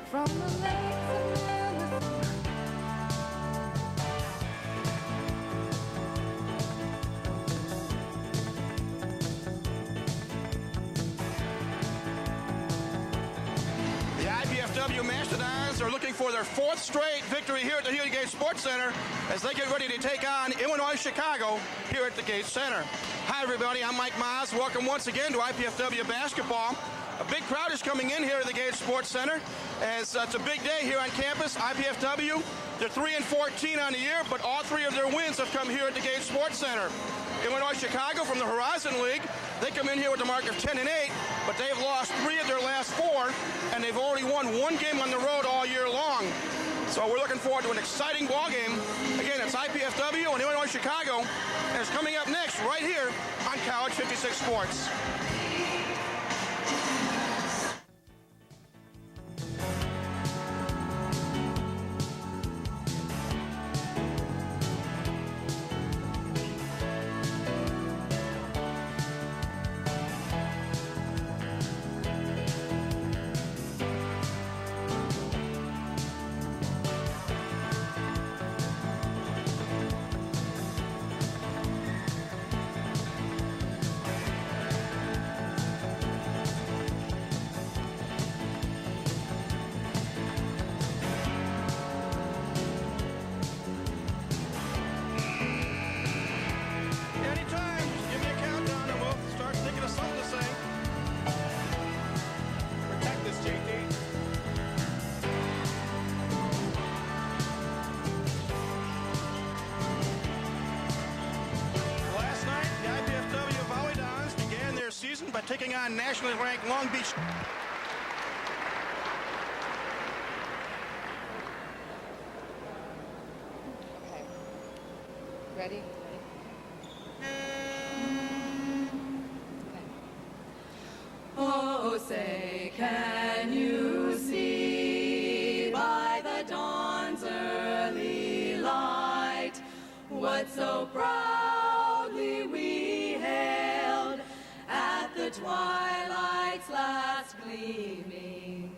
from the lakes of Minnesota. The IPFW Mastodons are looking for their fourth straight victory here at the Healy Gates Sports Center as they get ready to take on Illinois Chicago here at the Gates Center. Hi everybody, I'm Mike Maas. Welcome once again to IPFW basketball. A big crowd is coming in here at the Gates Sports Center as it's a big day here on campus. IPFW, they're 3-14 on the year, but all three of their wins have come here at the Gates Sports Center. Illinois Chicago from the Horizon League, they come in here with a mark of 10-8, but they've lost 3 of their last 4, and they've only won 1 game on the road all year long. So we're looking forward to an exciting ball game. Again, it's IPFW and Illinois Chicago, and it's coming up next right here on College 56 Sports. By taking on nationally ranked Long Beach. Okay. Ready? Oh, say, can you see by the dawn's early light what so proudly we hailed at the twilight's last gleaming,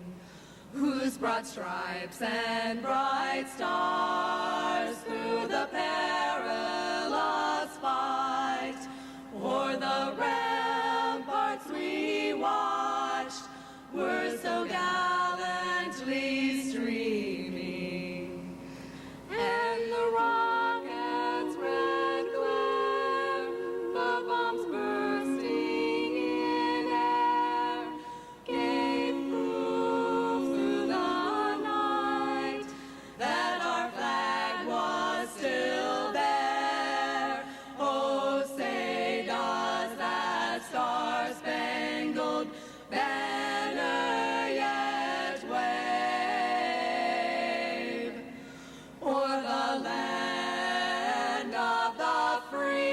whose broad stripes and bright stars through the perilous fight o'er the ramparts we watched were so gallantly streaming, and the rockets' red glare, the bombs bursting in air, gave proof through the night that our flag was still there. Oh, say does that star-spangled banner yet wave o'er the land of the free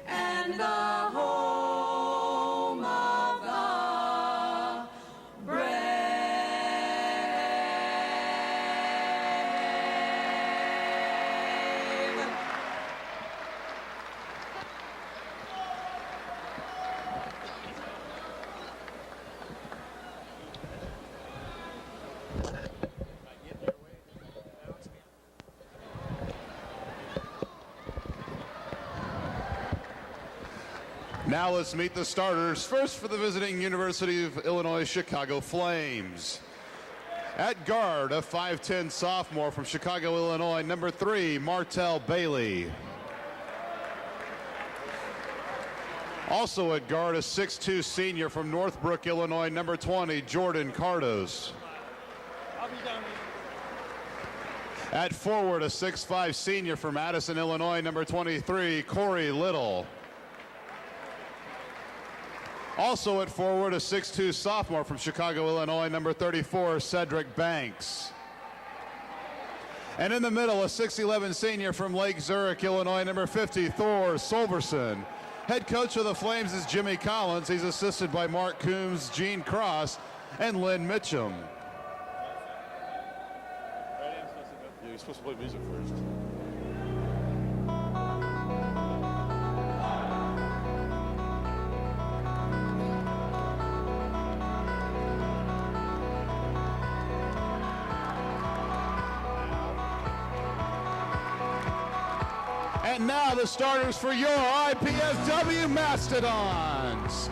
and the home of the brave. Now let's meet the starters. First for the visiting University of Illinois Chicago Flames. At guard, a 5'10 sophomore from Chicago, Illinois, number 3, Martell Bailey. Also at guard, a 6'2 senior from Northbrook, Illinois, number 20, Jordan Cardos. At forward, a 6'5 senior from Addison, Illinois, number 23, Corey Little. Also at forward, a 6'2 sophomore from Chicago, Illinois, number 34, Cedric Banks. And in the middle, a 6'11 senior from Lake Zurich, Illinois, number 50, Thor Solverson. Head coach of the Flames is Jimmy Collins. He's assisted by Mark Coombs, Gene Cross, and Lynn Mitchum. You're supposed to play music first. And now the starters for your IPFW Mastodons.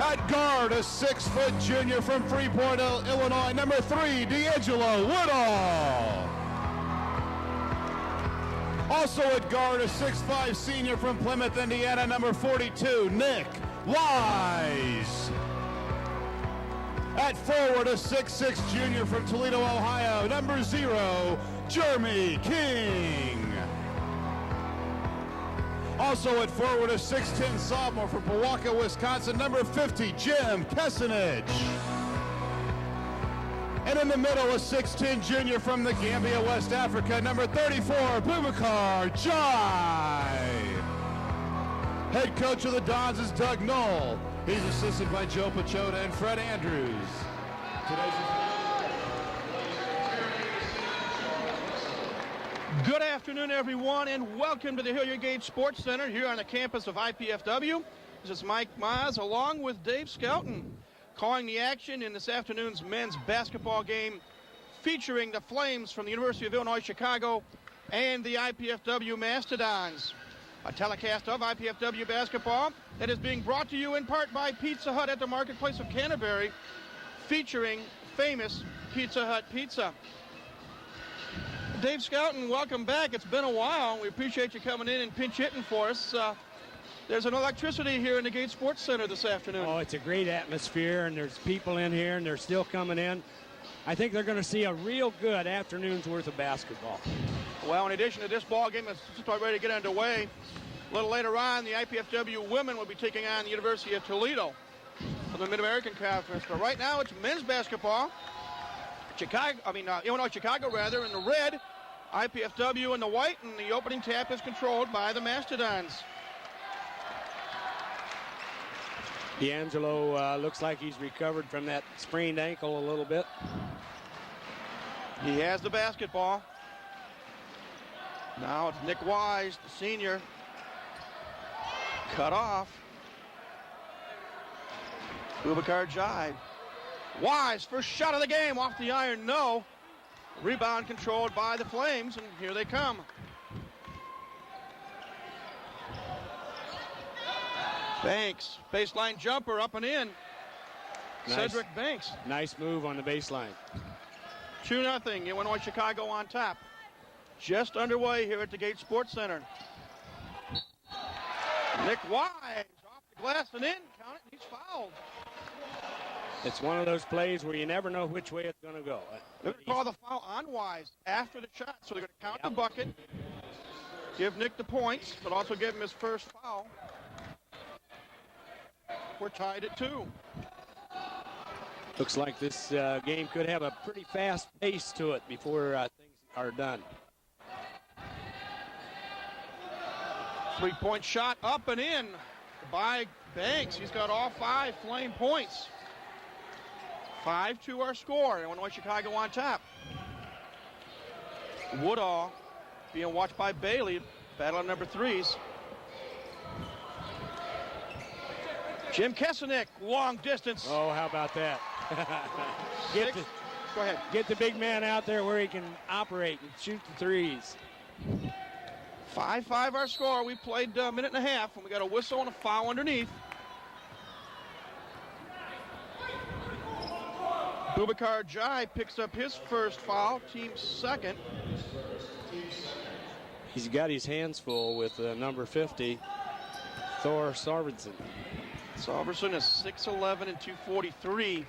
At guard, a 6-foot junior from Freeport, Illinois, number 3, D'Angelo Woodall. Also at guard, a 6'5 senior from Plymouth, Indiana, number 42, Nick Wise. At forward, a 6'6 junior from Toledo, Ohio, number 0, Jeremy King. Also at forward, a 6'10 sophomore from Powaka, Wisconsin, number 50, Jim Kessenich. And in the middle, a 6'10 junior from the Gambia, West Africa, number 34, Boubacar Jai. Head coach of the Dons is Doug Knoll. He's assisted by Joe Pachota and Fred Andrews. Good afternoon, everyone, and welcome to the Hilliard Gage Sports Center here on the campus of IPFW. This is Mike Mize along with Dave Skelton calling the action in this afternoon's men's basketball game featuring the Flames from the University of Illinois Chicago and the IPFW Mastodons. A telecast of IPFW basketball that is being brought to you in part by Pizza Hut at the Marketplace of Canterbury, featuring famous Pizza Hut pizza. Dave Skelton, welcome back. It's been a while. We appreciate you coming in and pinch hitting for us. There's an electricity here in the Gage Sports Center this afternoon. Oh, it's a great atmosphere, and there's people in here, and they're still coming in. I think they're going to see a real good afternoon's worth of basketball. Well, in addition to this ball game that's just about ready to get underway, a little later on, the IPFW women will be taking on the University of Toledo for the Mid-American Conference. But right now, it's men's basketball. Illinois Chicago in the red, IPFW in the white, and the opening tap is controlled by the Mastodons. D'Angelo looks like he's recovered from that sprained ankle a little bit. He has the basketball. Now it's Nick Wise, the senior. Cut off. Boubacar Jai. Wise, first shot of the game, off the iron, no. Rebound controlled by the Flames, and here they come. Banks, baseline jumper, up and in. Nice. Cedric Banks. Nice move on the baseline. 2-0, Illinois Chicago on top. Just underway here at the Gage Sports Center. Nick Wise, off the glass and in, count it, he's fouled. It's one of those plays where you never know which way it's going to go. They're going to call the foul on Wise after the shot, so they're going to count the bucket, give Nick the points, but also give him his first foul. We're tied at 2. Looks like this game could have a pretty fast pace to it before things are done. 3-point shot up and in by Banks. He's got all 5 Flame points. 5-2 our score. Illinois Chicago on top. Woodall being watched by Bailey. Battle on number 3s. Jim Kessenich, long distance. Oh, how about that? Go ahead. Get the big man out there where he can operate and shoot the threes. 5-5 our score. We played a minute and a half, and we got a whistle and a foul underneath. Boubacar Jai picks up his first foul, team's second. He's got his hands full with number 50, Thor Sarvinson. Sarvinson is 6'11 and 243.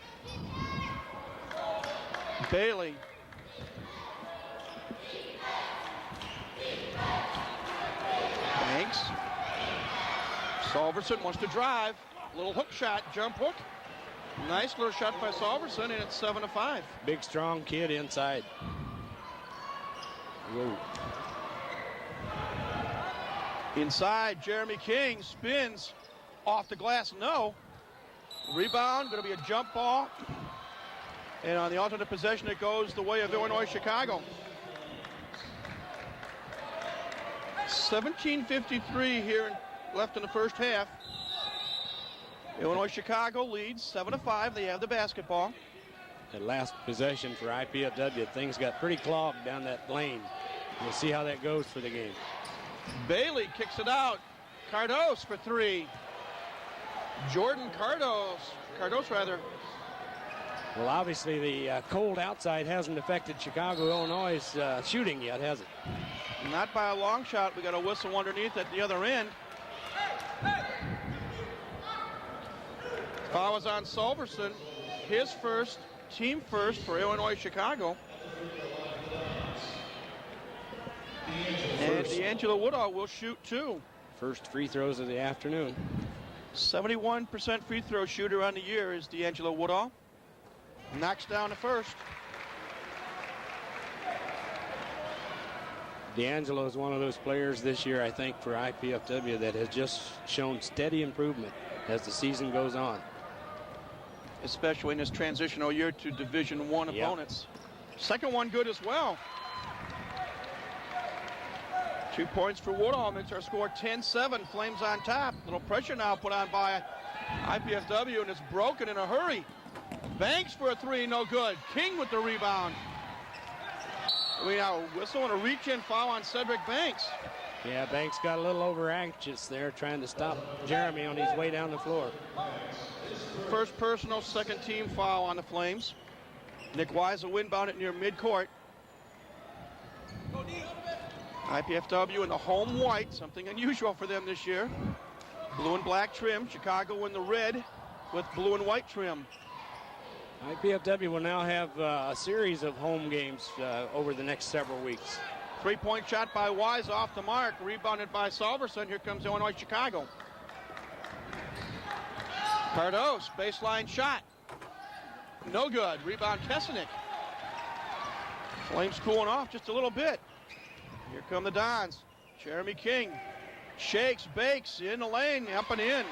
Bailey. Banks. Sarvinson wants to drive. Little hook shot, jump hook. Nice little shot by Sarvinson, and it's 7-5. Big, strong kid inside. Whoa. Inside, Jeremy King spins off the glass, no. Rebound, going to be a jump ball. And on the alternate possession, it goes the way of Illinois Chicago. 17:53 here left in the first half. Illinois Chicago leads 7-5. They have the basketball. That last possession for IPFW, things got pretty clogged down that lane. We'll see how that goes for the game. Bailey kicks it out. Cardos for three. Jordan Cardos. Well, obviously the cold outside hasn't affected Chicago, Illinois' shooting yet, has it? Not by a long shot. We got a whistle underneath at the other end. Foul is on Solverson. His first, team first for Illinois Chicago. And D'Angelo Woodall will shoot two. First free throws of the afternoon. 71% free throw shooter on the year is D'Angelo Woodall. Knocks down the first. D'Angelo is one of those players this year, I think, for IPFW that has just shown steady improvement as the season goes on. Especially in this transitional year to Division I opponents. Second one good as well. 2 points for Woodall makes our score 10-7. Flames on top. Little pressure now put on by IPFW, and it's broken in a hurry. Banks for a three, no good. King with the rebound. We now whistle and a reach-in foul on Cedric Banks. Yeah, Banks got a little over anxious there trying to stop Jeremy on his way down the floor. First personal, second team foul on the Flames. Nick Wise will inbound it near midcourt. IPFW in the home white, something unusual for them this year. Blue and black trim. Chicago in the red with blue and white trim. IPFW will now have a series of home games over the next several weeks. Three-point shot by Wise off the mark, rebounded by Solverson. Here comes Illinois Chicago. Cardos, baseline shot. No good. Rebound Kesenick. Flames cooling off just a little bit. Here come the Dons. Jeremy King shakes, bakes, in the lane, up and in.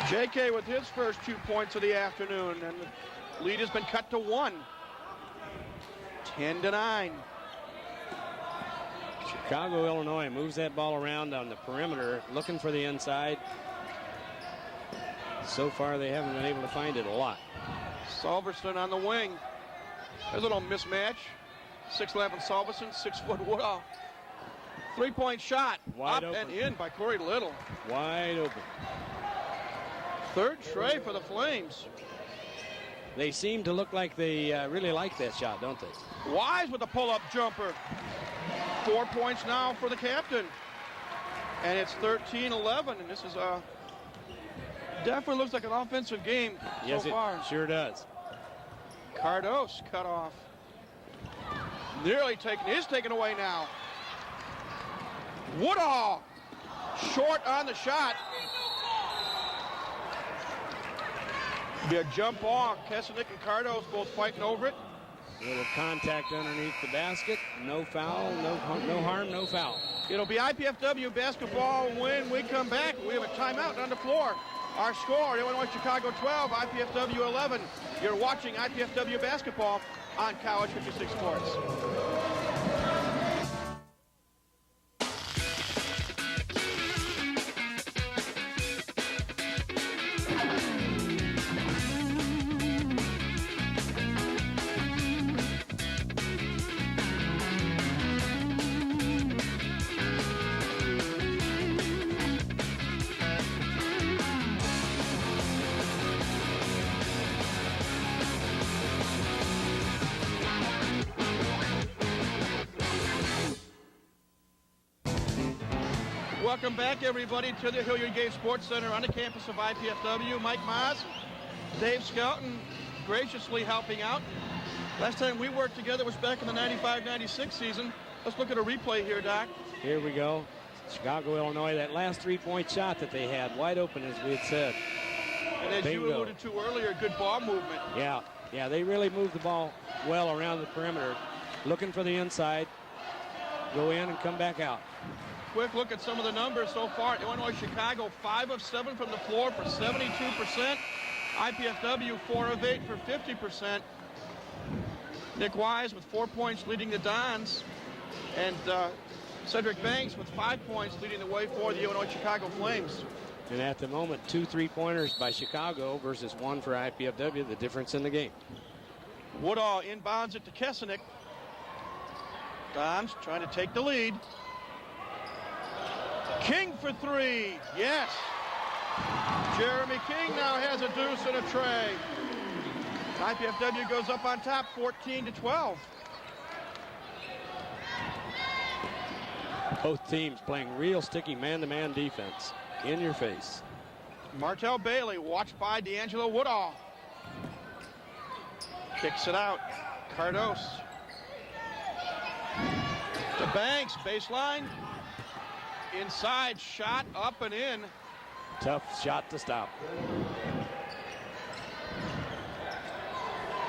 JK with his first 2 points of the afternoon, and the lead has been cut to 1. 10-9. Chicago, Illinois moves that ball around on the perimeter, looking for the inside. So far, they haven't been able to find it a lot. Solverson on the wing. There's a little mismatch. 6'11" Solverson, 6' Woodall. Three-point shot. Wide up open. and in by Corey Little. Wide open. Third tray for the Flames. They seem to look like they really like that shot, don't they? Wise with a pull-up jumper. 4 points now for the captain. And it's 13-11, and this is definitely looks like an offensive game yes, so far. It sure does. Cardos cut off. Nearly taken away now. Woodall short on the shot. Be a jump off. Kesenick and Cardos both fighting over it. A little contact underneath the basket. No foul, no harm, no foul. It'll be IPFW basketball when we come back. We have a timeout on the floor. Our score, Illinois Chicago 12, IPFW 11. You're watching IPFW basketball on College 56 Sports. Welcome back, everybody, to the Hilliard Gate Sports Center on the campus of IPFW. Mike Maas, Dave Skelton graciously helping out. Last time we worked together was back in the 95-96 season. Let's look at a replay here, Doc. Here we go. Chicago, Illinois, that last three-point shot that they had, wide open, as we had said. And as Bingo. you alluded to earlier, good ball movement. Yeah, they really moved the ball well around the perimeter, looking for the inside, go in and come back out. Quick look at some of the numbers so far. Illinois Chicago 5 of 7 from the floor for 72%. IPFW 4 of 8 for 50%. Nick Wise with 4 points leading the Dons. And Cedric Banks with 5 points leading the way for the Illinois Chicago Flames. And at the moment, 2 3-pointers by Chicago versus 1 for IPFW, the difference in the game. Woodall inbounds it to Kesenick. Dons trying to take the lead. King for three. Yes. Jeremy King now has a deuce and a tray. IPFW goes up on top 14-12. Both teams playing real sticky man-to-man defense. In your face. Martell Bailey, watched by D'Angelo Woodall. Kicks it out. Cardos. To Banks, baseline. Inside, shot, up and in. Tough shot to stop.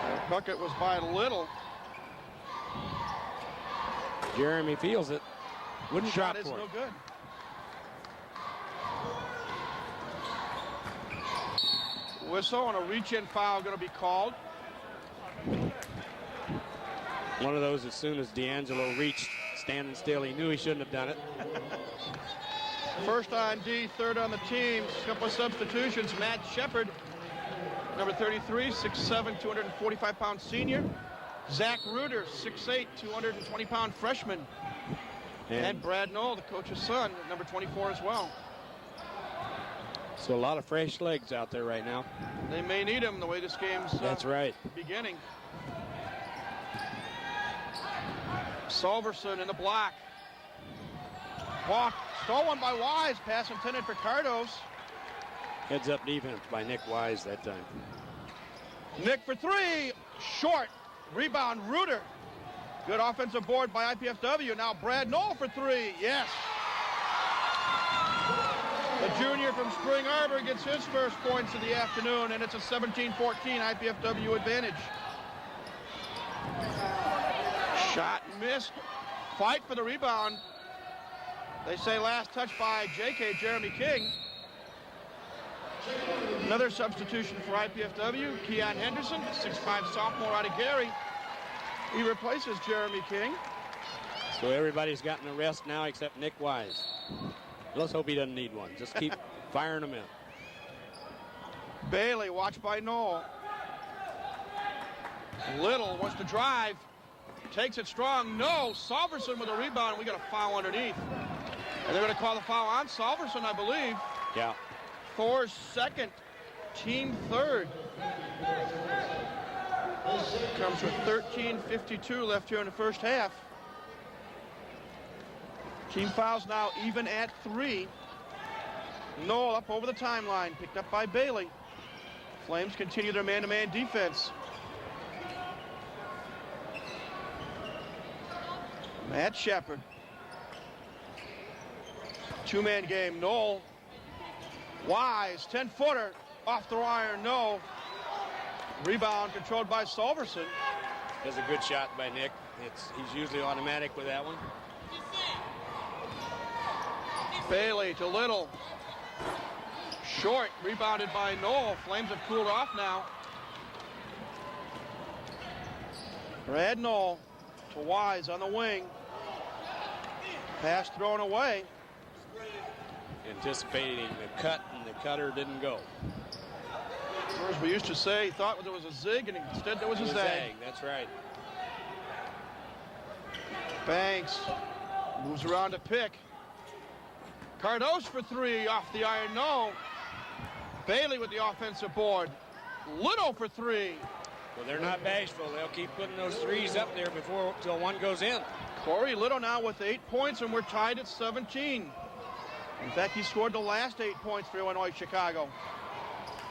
That bucket was by Little. Jeremy feels it. Wouldn't Shot drop is for no it. good. Whistle and a reach-in foul going to be called. One of those as soon as D'Angelo reached standing still, he knew he shouldn't have done it. First on D, third on the team. Couple of substitutions. Matt Shepard, number 33, 6'7", 245-pound senior. Zach Reuter, 6'8", 220-pound freshman. And Brad Knoll, the coach's son, number 24 as well. So a lot of fresh legs out there right now. They may need him the way this game's That's right. beginning. Solverson in the block. Walk, stolen by Wise. Pass intended for Cardos. Heads up defense by Nick Wise that time. Nick for three. Short. Rebound, Reuter. Good offensive board by IPFW. Now Brad Knoll for three. Yes. The junior from Spring Arbor gets his first points of the afternoon, and it's a 17-14 IPFW advantage. Shot missed. Fight for the rebound. They say last touch by JK, Jeremy King. Another substitution for IPFW, Keon Henderson, 6'5" sophomore out of Gary. He replaces Jeremy King. So everybody's gotten a rest now except Nick Wise. Let's hope he doesn't need one. Just keep firing them in. Bailey, watched by Knoll. Little wants to drive. Takes it strong. No. Solverson with a rebound. We got a foul underneath. And they're going to call the foul on Solverson, I believe. Yeah. Thor's second. Team third. Comes with 13:52 left here in the first half. Team fouls now even at 3. Knoll up over the timeline, picked up by Bailey. Flames continue their man-to-man defense. Matt Shepard. Two-man game, Knoll. Wise, 10-footer, off the iron, no. Rebound controlled by Solverson. That's a good shot by Nick. He's usually automatic with that one. Bailey to Little. Short, rebounded by Knoll. Flames have cooled off now. Brad Knoll to Wise on the wing. Pass thrown away. Anticipating the cut, and the cutter didn't go. Or as we used to say, he thought there was a zig, and instead there was a zag. That's right. Banks moves around to pick. Cardos for three off the iron, no. Bailey with the offensive board. Little for three. Well, they're not bashful. They'll keep putting those threes up there till one goes in. Corey Little now with 8 points, and we're tied at 17. In fact, he scored the last 8 points for Illinois Chicago.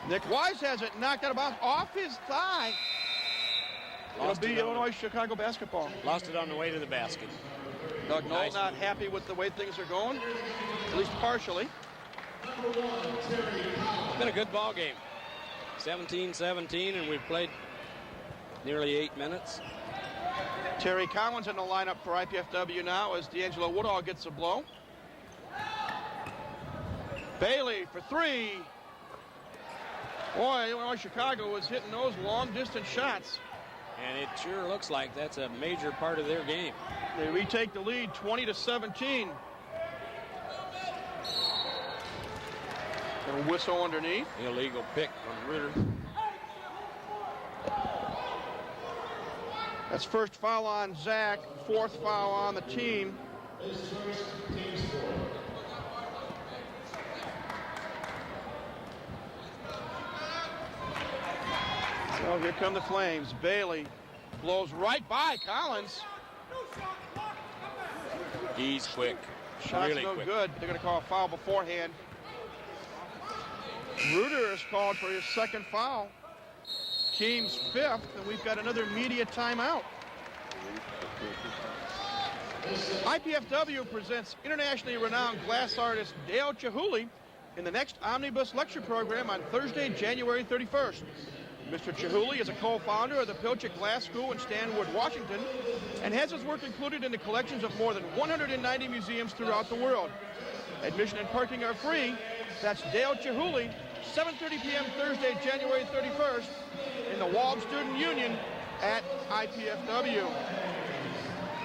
Nick Wise has it knocked out of bounds off his thigh. It'll be Illinois Chicago basketball. Lost it on the way to the basket. Doug Knoll not happy with the way things are going, at least partially. It's been a good ball game. 17-17, and we've played nearly 8 minutes. Terry Collins in the lineup for IPFW now as D'Angelo Woodall gets a blow. Bailey for three. Boy, Illinois Chicago was hitting those long-distance shots. And it sure looks like that's a major part of their game. They retake the lead 20-17. A whistle underneath. Illegal pick from Reuter. That's first foul on Zach, fourth foul on the team. So here come the Flames. Bailey blows right by Collins. He's quick. Shot's really no quick. good. They're going to call a foul beforehand. Reuter is called for his second foul. Team's fifth, and we've got another media timeout. IPFW presents internationally renowned glass artist Dale Chihuly in the next Omnibus Lecture Program on Thursday, January 31st. Mr. Chihuly is a co-founder of the Pilchuck Glass School in Stanwood, Washington, and has his work included in the collections of more than 190 museums throughout the world. Admission and parking are free. That's Dale Chihuly, 7:30 p.m. Thursday, January 31st, in the Wald Student Union at IPFW.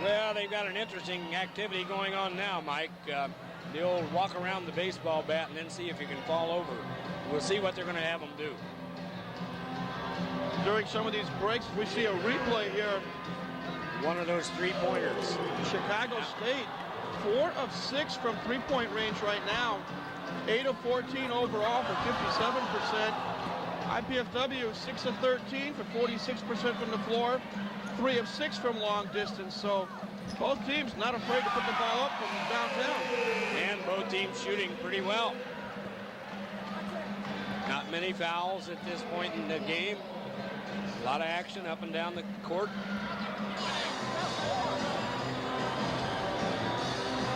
Well, they've got an interesting activity going on now, Mike. The old walk around the baseball bat and then see if you can fall over. We'll see what they're going to have them do. During some of these breaks, we see a replay here. One of those three-pointers. Chicago State, 4 of 6 from three-point range right now. 8 of 14 overall for 57%. IPFW, 6 of 13 for 46% from the floor. 3 of 6 from long distance. So both teams not afraid to put the ball up from downtown. And both teams shooting pretty well. Not many fouls at this point in the game. A lot of action up and down the court.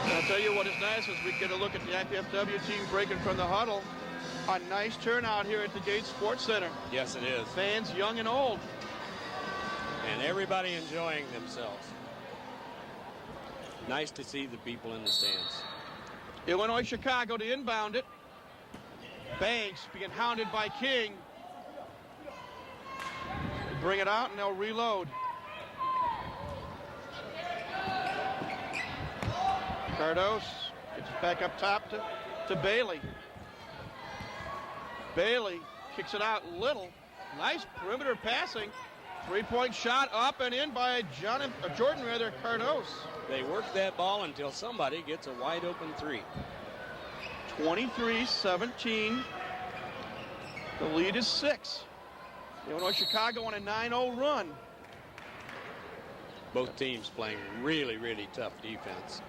I'll tell you what is nice is we get a look at the IPFW team breaking from the huddle. A nice turnout here at the Gates Sports Center. Yes, it is. Fans young and old. And everybody enjoying themselves. Nice to see the people in the stands. Illinois Chicago to inbound it. Banks being hounded by King. Bring it out and they'll reload. Cardos gets it back up top to Bailey. Bailey kicks it out little. Nice perimeter passing. Three-point shot up and in by Jordan Cardos. They work that ball until somebody gets a wide open three. 23-17. The lead is 6. Illinois Chicago on a 9-0 run. Both teams playing really, really tough defense.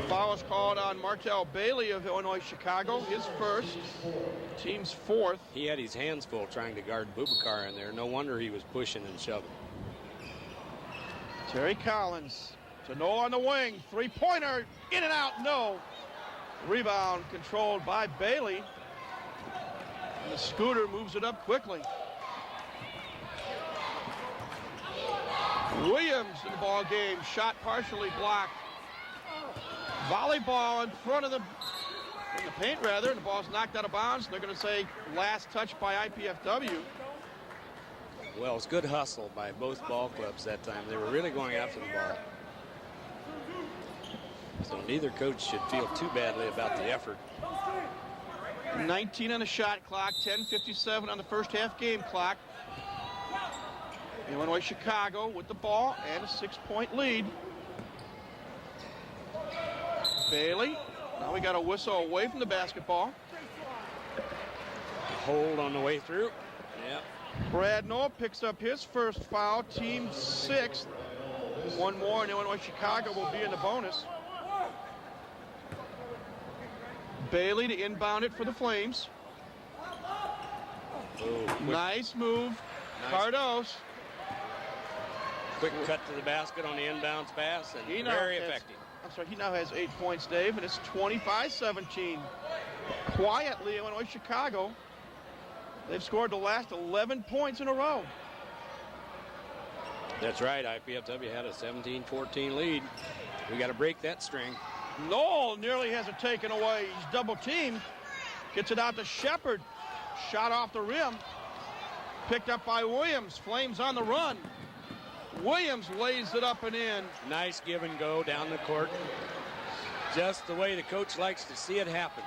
Foul is called on Martell Bailey of Illinois Chicago, his first, team's fourth. He had his hands full trying to guard Bubakar in there. No wonder he was pushing and shoving. Terry Collins to Noel on the wing. Three-pointer, in and out, no. Rebound controlled by Bailey. And the Scooter moves it up quickly. Williams in the ball game, shot partially blocked. Volleyball in front of in the paint rather, and the ball's knocked out of bounds. They're going to say last touch by IPFW. Well, it's good hustle by both ball clubs that time. They were really going after the ball. So neither coach should feel too badly about the effort. 19 on the shot clock, 10:57 on the first half game clock. Illinois Chicago with the ball and a 6-point lead. Bailey, now we got a whistle away from the basketball. Hold on the way through. Yep. Brad Noah picks up his first foul, team 6th. One more and Illinois Chicago will be in the bonus. Bailey to inbound it for the Flames. Oh, Nice move. Nice. Cardos. Quick cut to the basket on the inbounds pass, and He now very has- effective. I'm sorry, he now has 8 points, Dave, and it's 25-17. Quietly, Illinois Chicago. They've scored the last 11 points in a row. That's right. IPFW had a 17-14 lead. We got to break that string. Knoll nearly has it taken away. He's double teamed. Gets it out to Shepard. Shot off the rim. Picked up by Williams. Flames on the run. Williams lays it up and in. Nice give and go down the court. Just the way the coach likes to see it happen.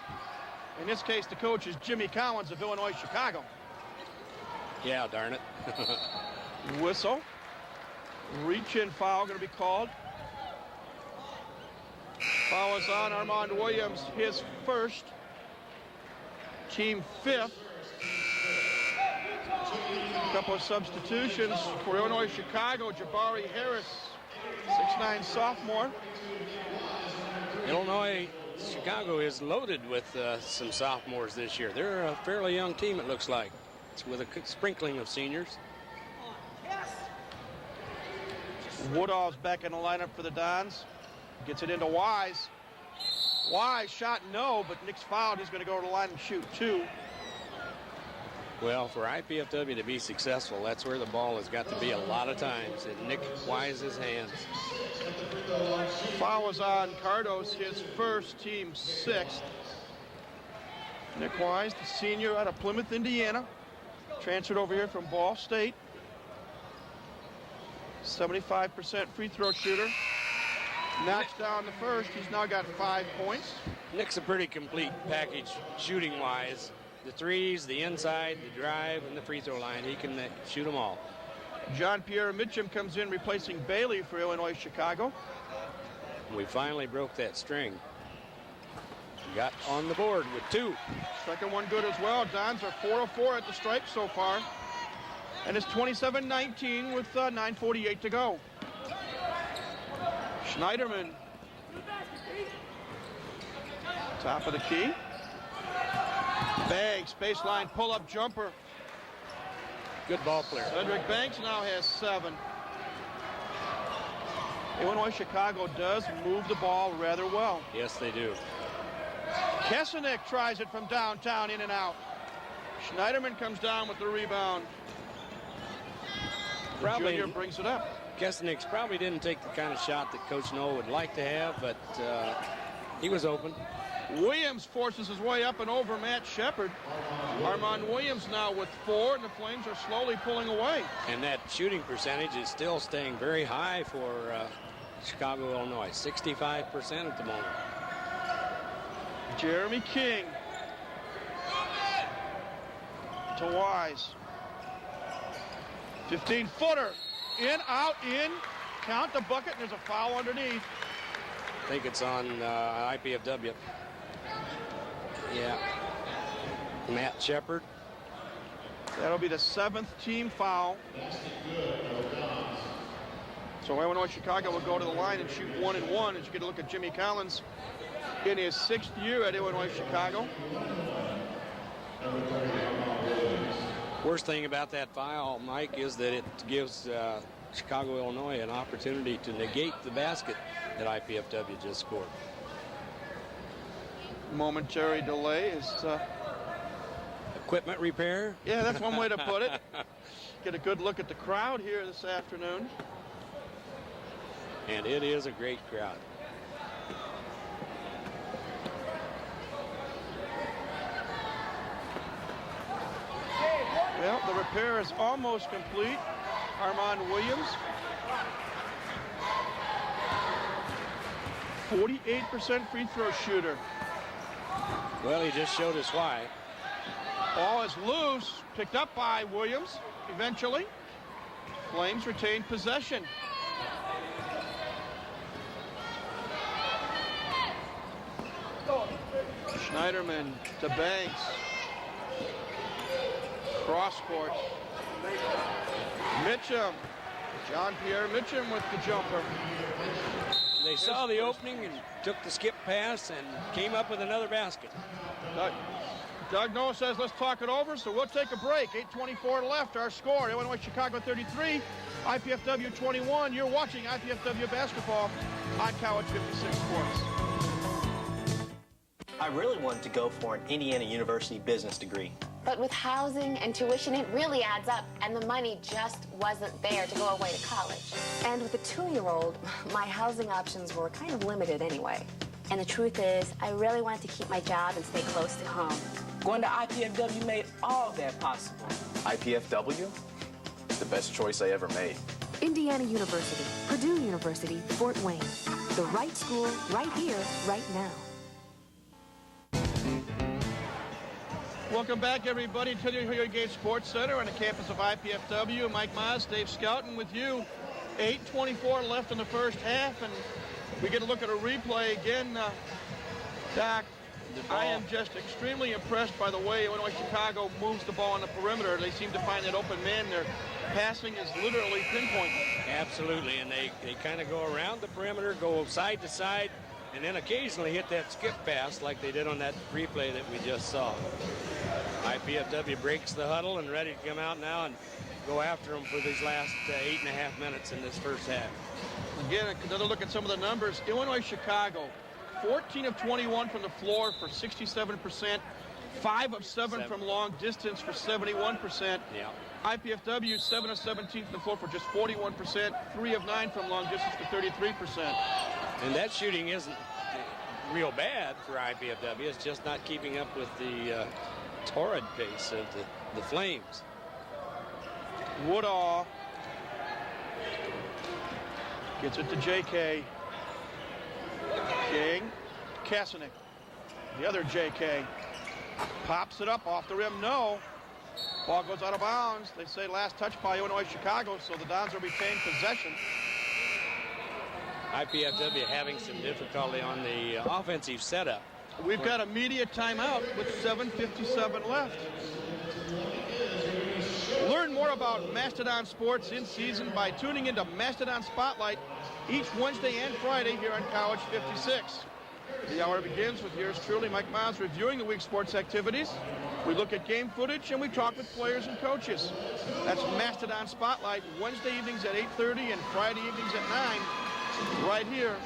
In this case, the coach is Jimmy Collins of Illinois Chicago. Yeah, darn it. Whistle. Reach-in foul going to be called. Foul is on Armand Williams, his first, team 5th. A couple of substitutions for Illinois Chicago. Jabari Harris, 6'9" sophomore. Illinois Chicago is loaded with some sophomores this year. They're a fairly young team, it looks like. It's with a sprinkling of seniors. Woodall's back in the lineup for the Dons. Gets it into Wise. Wise shot no, but Nick's fouled. He's going to go to the line and shoot 2. Well, for IPFW to be successful, that's where the ball has got to be a lot of times in Nick Wise's hands. Foul was on Cardos, his first, team 6th. Nick Wise, the senior out of Plymouth, Indiana. Transferred over here from Ball State. 75% free throw shooter. Knocks down the first. He's now got 5 points. Nick's a pretty complete package shooting-wise. The threes, the inside, the drive, and the free throw line. He can shoot them all. John Pierre Mitchum comes in replacing Bailey for Illinois Chicago. We finally broke that string. Got on the board with 2. Second one good as well. Dons are 4 of 4 at the stripe so far. And it's 27-19 with 9:48 to go. Schneiderman. Top of the key. Banks, baseline pull-up jumper. Good ball player. Cedric Banks now has 7. Illinois Chicago does move the ball rather well. Yes, they do. Kesenick tries it from downtown, in and out. Schneiderman comes down with the rebound. Probably Junior brings it up. Kesenick probably didn't take the kind of shot that Coach Noel would like to have, but he was open. Williams forces his way up and over Matt Shepard. Armand Williams now with 4, and the Flames are slowly pulling away. And that shooting percentage is still staying very high for Chicago, Illinois. 65% at the moment. Jeremy King to Wise. 15-footer. In, out, in. Count the bucket, and there's a foul underneath. I think it's on IPFW. Yeah. Matt Shepard. That'll be the 7th team foul. So Illinois Chicago will go to the line and shoot 1 and 1 as you get a look at Jimmy Collins in his 6th year at Illinois Chicago. Worst thing about that foul, Mike, is that it gives Chicago, Illinois an opportunity to negate the basket that IPFW just scored. Momentary delay is equipment repair. Yeah, that's one way to put it. Get a good look at the crowd here this afternoon. And it is a great crowd. Well, the repair is almost complete. Armand Williams. 48% free throw shooter. Well, he just showed us why. Ball is loose, picked up by Williams eventually. Flames retain possession. Schneiderman to Banks. Cross court. Mitchum. John Pierre Mitchum with the jumper. They saw the opening and took the skip pass and came up with another basket. Doug Noah says let's talk it over, so we'll take a break. 8:24 left, our score. Illinois Chicago 33, IPFW 21. You're watching IPFW basketball on College 56 Sports. I really wanted to go for an Indiana University business degree. But with housing and tuition, it really adds up, and the money just wasn't there to go away to college. And with a 2-year-old, my housing options were kind of limited anyway. And the truth is, I really wanted to keep my job and stay close to home. Going to IPFW made all that possible. IPFW? The best choice I ever made. Indiana University, Purdue University, Fort Wayne. The right school, right here, right now. Welcome back, everybody, to the Hilliard Gate Sports Center on the campus of IPFW. Mike Maas, Dave Skelton with you 8:24 left in the first half, and we get a look at a replay again. Doc, I am just extremely impressed by the way Illinois Chicago moves the ball on the perimeter. They seem to find that open man. Their passing is literally pinpoint. Absolutely, and they kind of go around the perimeter, go side to side, and then occasionally hit that skip pass like they did on that replay that we just saw. IPFW breaks the huddle and ready to come out now and go after them for these last 8.5 minutes in this first half. Again, another look at some of the numbers. Illinois Chicago, 14 of 21 from the floor for 67%, 5 of 7 from long distance for 71%. Yeah. IPFW, 7 of 17 from the floor for just 41%, 3 of 9 from long distance for 33%. And that shooting isn't real bad for IPFW. It's just not keeping up with the torrid pace of the Flames. Woodall gets it to JK. King, Kasanek, the other JK, pops it up off the rim. No. Ball goes out of bounds. They say last touch by Illinois Chicago, so the Dons will retain possession. IPFW having some difficulty on the offensive setup. We've got a media timeout with 7:57 left. Learn more about Mastodon Sports in season by tuning into Mastodon Spotlight each Wednesday and Friday here on College 56. The hour begins with yours truly, Mike Miles, reviewing the week's sports activities. We look at game footage and we talk with players and coaches. That's Mastodon Spotlight, Wednesday evenings at 8:30 and Friday evenings at 9, right here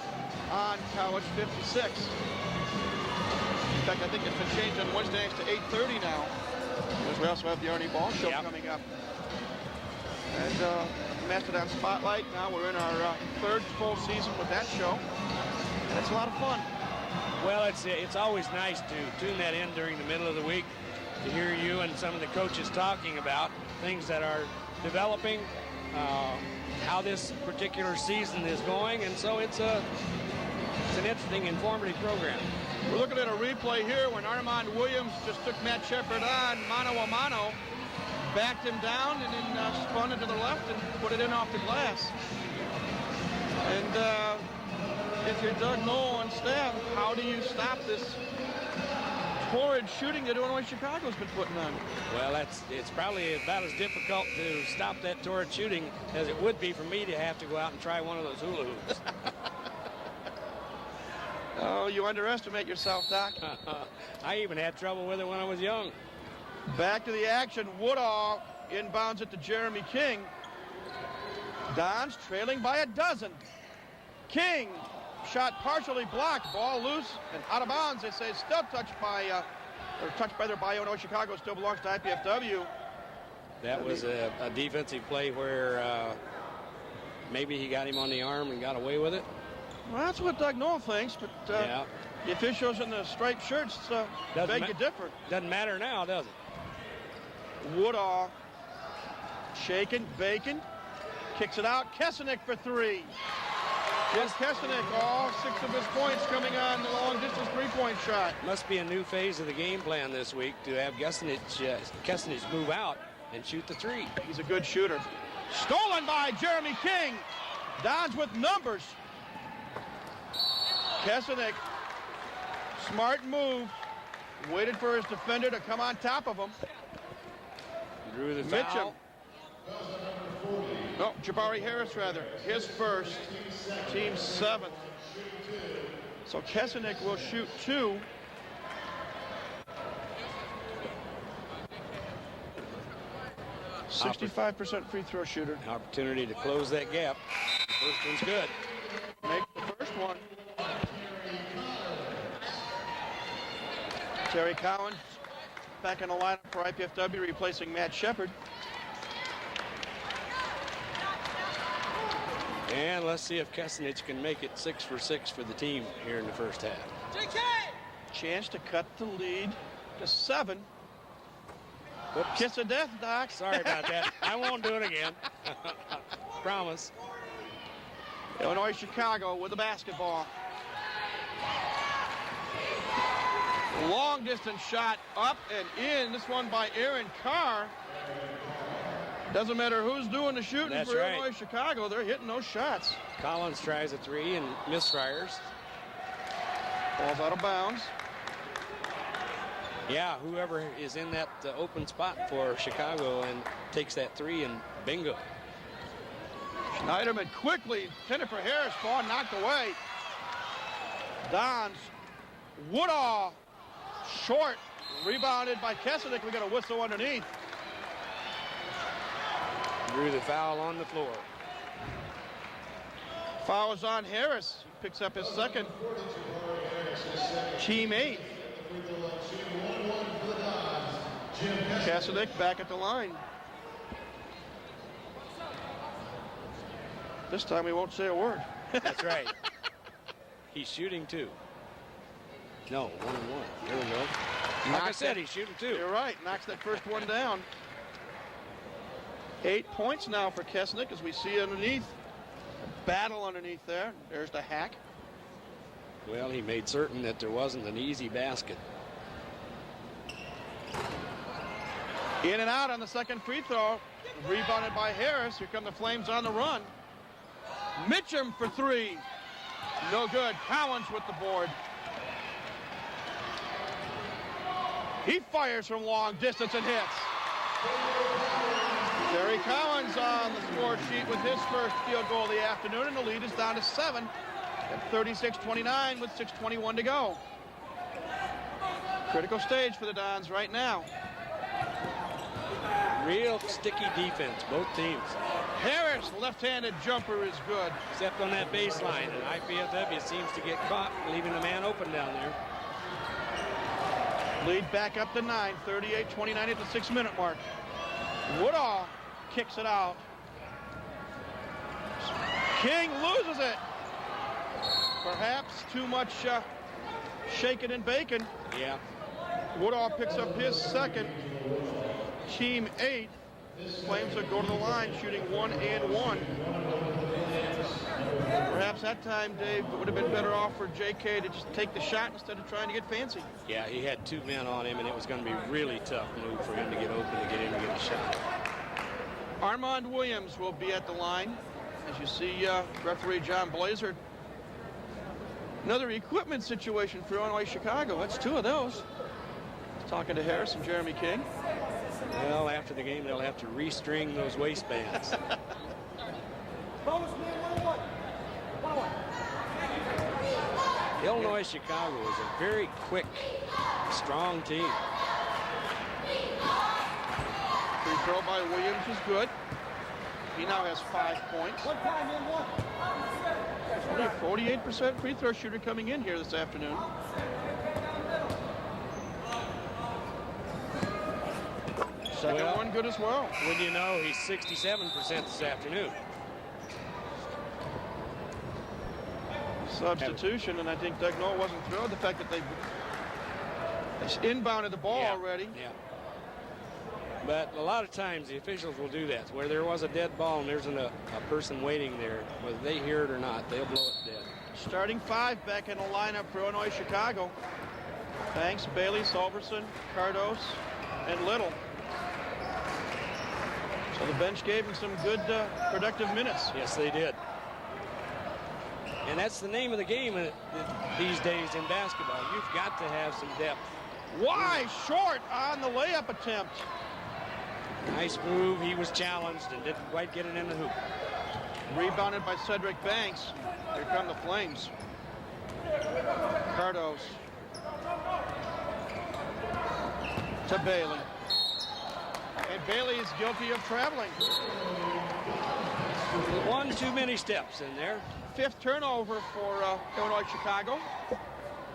on College 56. In fact, I think it's been changed on Wednesday nights to 8:30 now, because we also have the Arnie Ball Show coming up. And Mastodon Spotlight, now we're in our third full season with that show, and it's a lot of fun. Well, it's always nice to tune that in during the middle of the week to hear you and some of the coaches talking about things that are developing, how this particular season is going, and so it's an interesting, informative program. We're looking at a replay here when Armand Williams just took Matt Shepard on mano-a-mano, backed him down, and then spun it to the left and put it in off the glass. And if you're Doug Knoll on staff, how do you stop this torrid shooting that Illinois Chicago's been putting on? Well, it's probably about as difficult to stop that torrid shooting as it would be for me to have to go out and try one of those hula hoops. Oh, you underestimate yourself, Doc. I even had trouble with it when I was young. Back to the action. Woodall inbounds it to Jeremy King. Dons trailing by a dozen. King, shot partially blocked, ball loose and out of bounds. They say still touched by Illinois Chicago, still belongs to IPFW. That was a defensive play where maybe he got him on the arm and got away with it. Well, that's what Doug Knoll thinks, but the officials in the striped shirts beg to differ. Doesn't matter now, does it? Woodall, shaken, Bacon, kicks it out. Kasanek for three. Jim Kasanek, all 6 of his points coming on the long-distance three-point shot. Must be a new phase of the game plan this week to have Kasanek move out and shoot the three. He's a good shooter. Stolen by Jeremy King. Dons with numbers. Kasanek, smart move. Waited for his defender to come on top of him. Drew the foul. No, Jabari Harris, rather. His first, team 7th. So Kasanek will shoot 2. .65% free throw shooter. Opportunity to close that gap. First one's good. Make the first one. Terry Cowan back in the lineup for IPFW, replacing Matt Shepard. And let's see if Kasanek can make it 6 for 6 for the team here in the first half. JK! Chance to cut the lead to 7. Whoops. Kiss of death, Doc. Sorry about that. I won't do it again. Promise. Illinois Chicago with the basketball. Long distance shot up and in. This one by Aaron Carr. Doesn't matter who's doing the shooting. That's for right. Illinois Chicago. They're hitting those shots. Collins tries a three and misfires. Ball's out of bounds. Yeah, whoever is in that open spot for Chicago and takes that three, and bingo. Schneiderman quickly intended for Harris. Ball knocked away. Dons. Woodall. Short. Rebounded by Kesenick. We got a whistle underneath. Drew the foul on the floor. Foul is on Harris. He picks up his second. Team 8. Kesenick back at the line. This time we won't say a word. That's right. He's shooting two. No, 1-1. There we go. Like I said, he's shooting two. You're right. Knocks that first one down. 8 points now for Kesenick as we see underneath. A battle underneath there. There's the hack. Well, he made certain that there wasn't an easy basket. In and out on the second free throw. Rebounded by Harris. Here come the Flames on the run. Mitchum for three. No good. Collins with the board. He fires from long distance and hits. Terry Collins on the score sheet with his first field goal of the afternoon, and the lead is down to 7 at 36-29 with 6:21 to go. Critical stage for the Dons right now. Real sticky defense, both teams. Harris, left-handed jumper is good. Except on that baseline, and IPFW seems to get caught, leaving the man open down there. Lead back up to 9, 38-29 at the 6-minute mark. Woodall kicks it out. King loses it. Perhaps too much shaking and baking. Yeah. Woodall picks up his second. Team 8. Flames will go to the line shooting 1 and 1. Perhaps that time, Dave, it would have been better off for JK to just take the shot instead of trying to get fancy. Yeah, he had two men on him, and it was going to be a really tough move for him to get open, to get in to get a shot. Armand Williams will be at the line. As you see, referee John Blazer. Another equipment situation for Illinois Chicago. That's two of those. Talking to Harris and Jeremy King. Well, after the game, they'll have to restring those waistbands. Illinois Chicago is a very quick, strong team. Free throw by Williams is good. He now has 5 points. Only a 48% free throw shooter coming in here this afternoon. Second one good as well. Wouldn't you know, he's 67% this afternoon. Substitution, and I think Doug Noel wasn't thrilled the fact that they inbounded the ball already. Yeah. But a lot of times the officials will do that, where there was a dead ball and there's a person waiting there. Whether they hear it or not, they'll blow it dead. Starting 5 back in the lineup for Illinois Chicago. Banks, Bailey, Solverson, Cardos, and Little. So the bench gave him some good productive minutes. Yes, they did. And that's the name of the game these days in basketball. You've got to have some depth. Why short on the layup attempt? Nice move. He was challenged and didn't quite get it in the hoop. Rebounded by Cedric Banks. Here come the Flames. Cardos. To Bailey. And Bailey is guilty of traveling. One too many steps in there. 5th turnover for Illinois Chicago.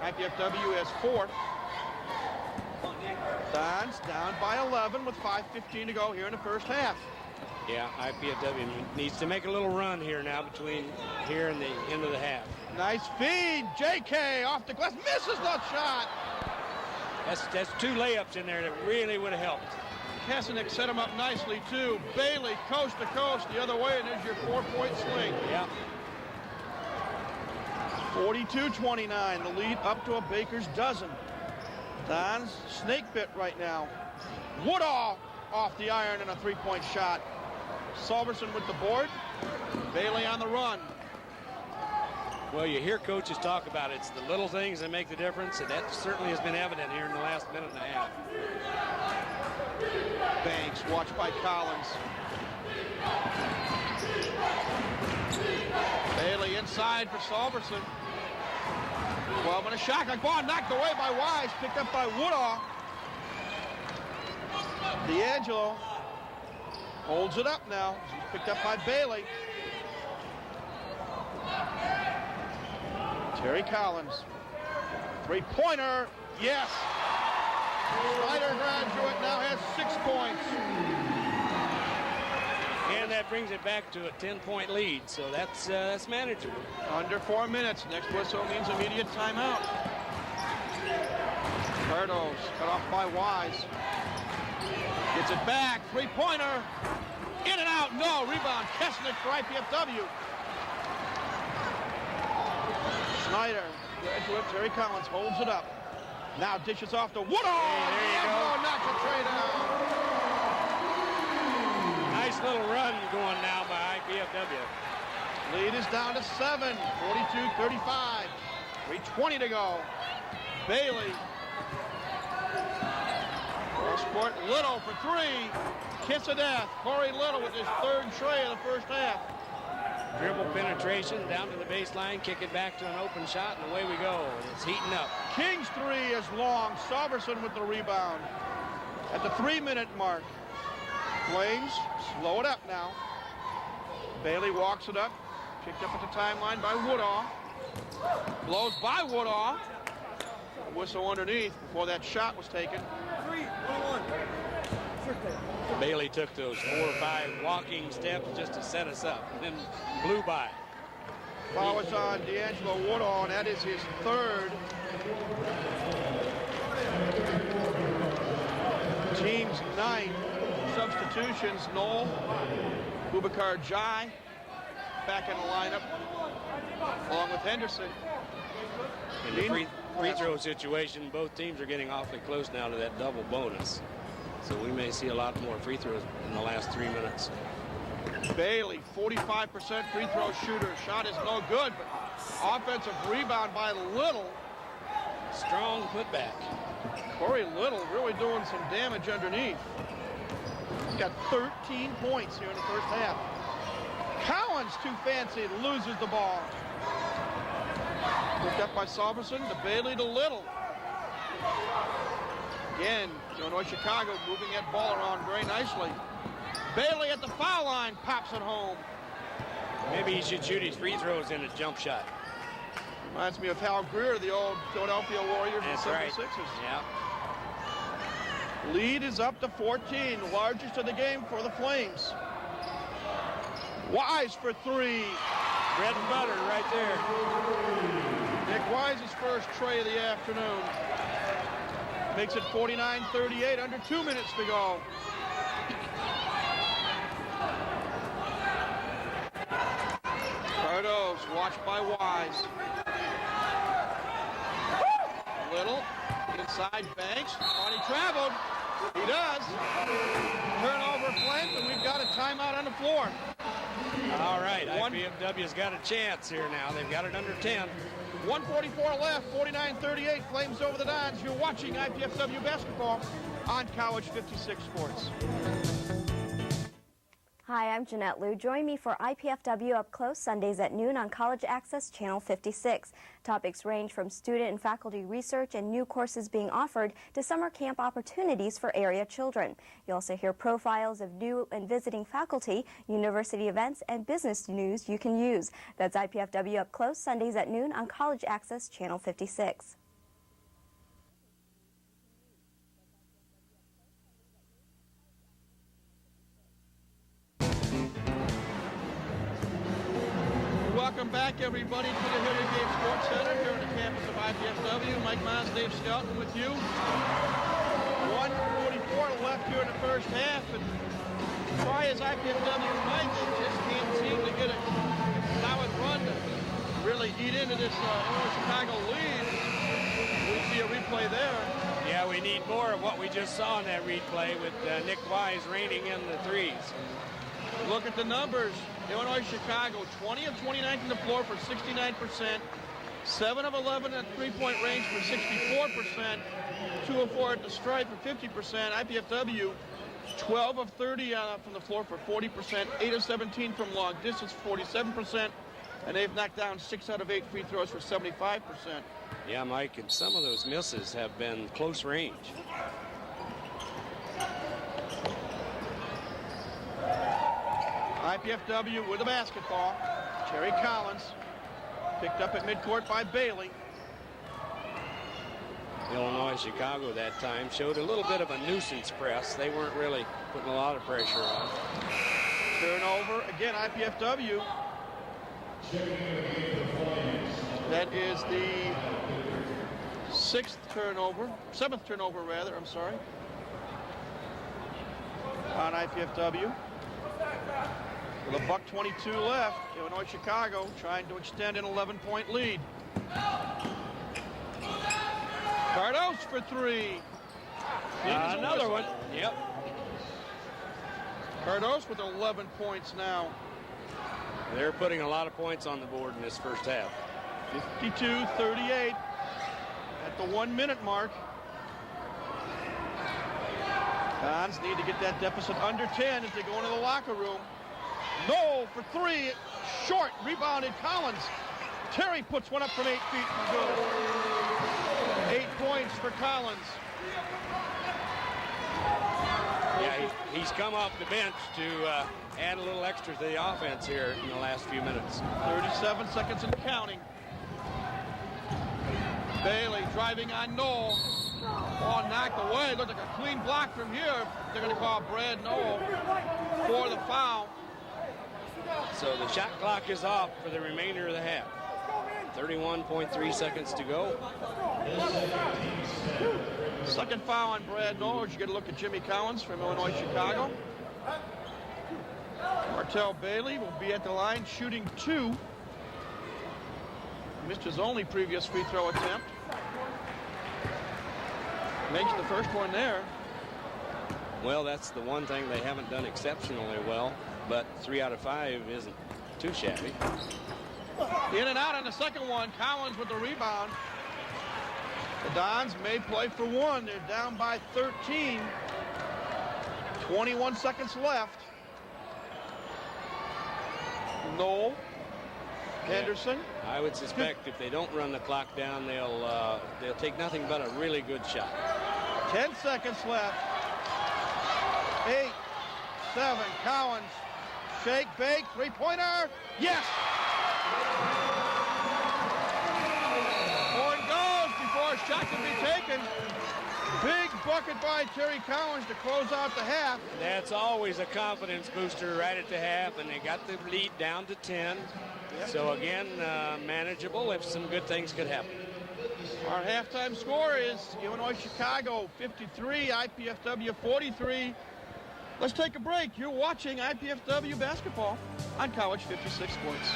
IPFW has 4. Dons down by 11 with 5:15 to go here in the first half. Yeah, IPFW needs to make a little run here now between here and the end of the half. Nice feed. JK off the glass. Misses the shot. That's 2 layups in there that really would have helped. Kesenick set him up nicely, too. Bailey coast to coast the other way, and there's your 4-point swing. Yeah. 42-29, the lead up to a baker's dozen. Don's snake bit right now. Woodall off the iron and a 3-point shot. Salverson with the board. Bailey on the run. Well, you hear coaches talk about it. It's the little things that make the difference, and that certainly has been evident here in the last minute and a half. Banks, watched by Collins. Bailey inside for Salverson. 12 and a shotgun ball knocked away by Wise, picked up by Woodall. D'Angelo holds it up now. He's picked up by Bailey. Terry Collins. Three-pointer, yes. Snyder graduate now has 6 points. And that brings it back to a 10-point lead, so that's manageable. Under 4 minutes. Next whistle means immediate timeout. Cardos cut off by Wise. Gets it back. Three-pointer. In and out. No. Rebound. Kesnick for IPFW. Snyder. Graduate. Terry Collins holds it up. Now dishes off to Woodall. Hey, there you go. Knocks the tray down. Nice little run going now by IPFW. Lead is down to 7. 42-35. 3:20 to go. Bailey. Cross court. Little for 3. Kiss of death. Corey Little with his 3rd tray of the first half. Dribble penetration down to the baseline, kick it back to an open shot, and away we go. It's heating up. King's 3 is long. Salverson with the rebound at the 3-minute mark. Flames slow it up now. Bailey walks it up. Picked up at the timeline by Woodall. Blows by Woodall. Whistle underneath before that shot was taken. Bailey took those 4 or 5 walking steps just to set us up, and then blew by. Foul is on D'Angelo Woodall, and that is his 3rd. Team's 9 substitutions. Knoll, Boubacar Jai back in the lineup, along with Henderson. In the free throw situation, both teams are getting awfully close now to that double bonus. So we may see a lot more free throws in the last 3 minutes. Bailey, 45% free throw shooter. Shot is no good, but offensive rebound by Little. Strong putback. Corey Little really doing some damage underneath. He's got 13 points here in the first half. Collins, too fancy, loses the ball. Picked up by Salverson, to Bailey, to Little. Again, Illinois Chicago moving that ball around very nicely. Bailey at the foul line, pops it home. Maybe he should shoot his free throws in a jump shot. Reminds me of Hal Greer, the old Philadelphia Warriors and That's 76ers. right. Yeah. Lead is up to 14, largest of the game for the Flames. Wise for 3. Bread and butter right there. Nick Wise's first tray of the afternoon. Makes it 49-38, under 2 minutes to go. Cardos, watched by Wise. Little, inside Banks. Thought he traveled. He does. Turnover Flames, and we've got a timeout on the floor. All right, IPFW's got a chance here now. They've got it under 10. 1:44 left, 49-38, Flames over the Dons. You're watching IPFW basketball on College 56 Sports. Hi, I'm Jeanette Liu. Join me for IPFW Up Close Sundays at noon on College Access Channel 56. Topics range from student and faculty research and new courses being offered to summer camp opportunities for area children. You'll also hear profiles of new and visiting faculty, university events, and business news you can use. That's IPFW Up Close Sundays at noon on College Access Channel 56. Welcome back, everybody, to the Hilliard Gate Sports Center here on the campus of IPFW. Mike Mons, Dave Skelton with you. 1:44 left here in the first half, and try as IPFW might, they just can't seem to get a solid run to really eat into this Illinois Chicago lead. We see a replay there. Yeah, we need more of what we just saw in that replay with Nick Wise reining in the threes. Look at the numbers. Illinois, Chicago, 20 of 29 from the floor for 69%, 7 of 11 at three-point range for 64%, 2 of 4 at the stripe for 50%. IPFW, 12 of 30 from the floor for 40%, 8 of 17 from long distance, 47%, and they've knocked down 6 out of 8 free throws for 75%. Yeah, Mike, and some of those misses have been close range. IPFW with a basketball. Terry Collins picked up at midcourt by Bailey. Illinois, Chicago that time showed a little bit of a nuisance press. They weren't really putting a lot of pressure on. Turnover, again, IPFW. That is the 7th turnover rather, I'm sorry, on IPFW. With a $1:22 left, Illinois, Chicago trying to extend an 11-point lead. Cardos for 3. Another one. Yep. Cardos with 11 points now. They're putting a lot of points on the board in this first half. 52-38 at the 1-minute mark. Cons need to get that deficit under 10 as they go into the locker room. No for 3, short, rebounded Collins. Terry puts one up from 8 feet and good. 8 points for Collins. Yeah, he's come off the bench to add a little extra to the offense here in the last few minutes. 37 seconds and counting. Bailey driving on Knoll. Ball knocked away. Looked like a clean block from here. They're going to call Brad Knoll for the foul. So the shot clock is off for the remainder of the half. 31.3 seconds to go. Second foul on Brad Knoll. You get a look at Jimmy Collins from Illinois, Chicago. Martell Bailey will be at the line shooting 2. Missed his only previous free throw attempt. Makes the first one there. Well, that's the one thing they haven't done exceptionally well, but 3 out of 5 isn't too shabby. In and out on the second one. Collins with the rebound. The Dons may play for 1. They're down by 13. 21 seconds left. Knoll. Henderson. I would suspect if they don't run the clock down, they'll take nothing but a really good shot. 10 seconds left. 8, 7. Collins. Shake, bake, three-pointer. Yes! Horn goes before a shot can be taken. Big bucket by Terry Collins to close out the half. That's always a confidence booster right at the half, and they got the lead down to 10. Yep. So again, manageable if some good things could happen. Our halftime score is Illinois Chicago 53, IPFW 43. Let's take a break. You're watching IPFW basketball on College 56 Sports.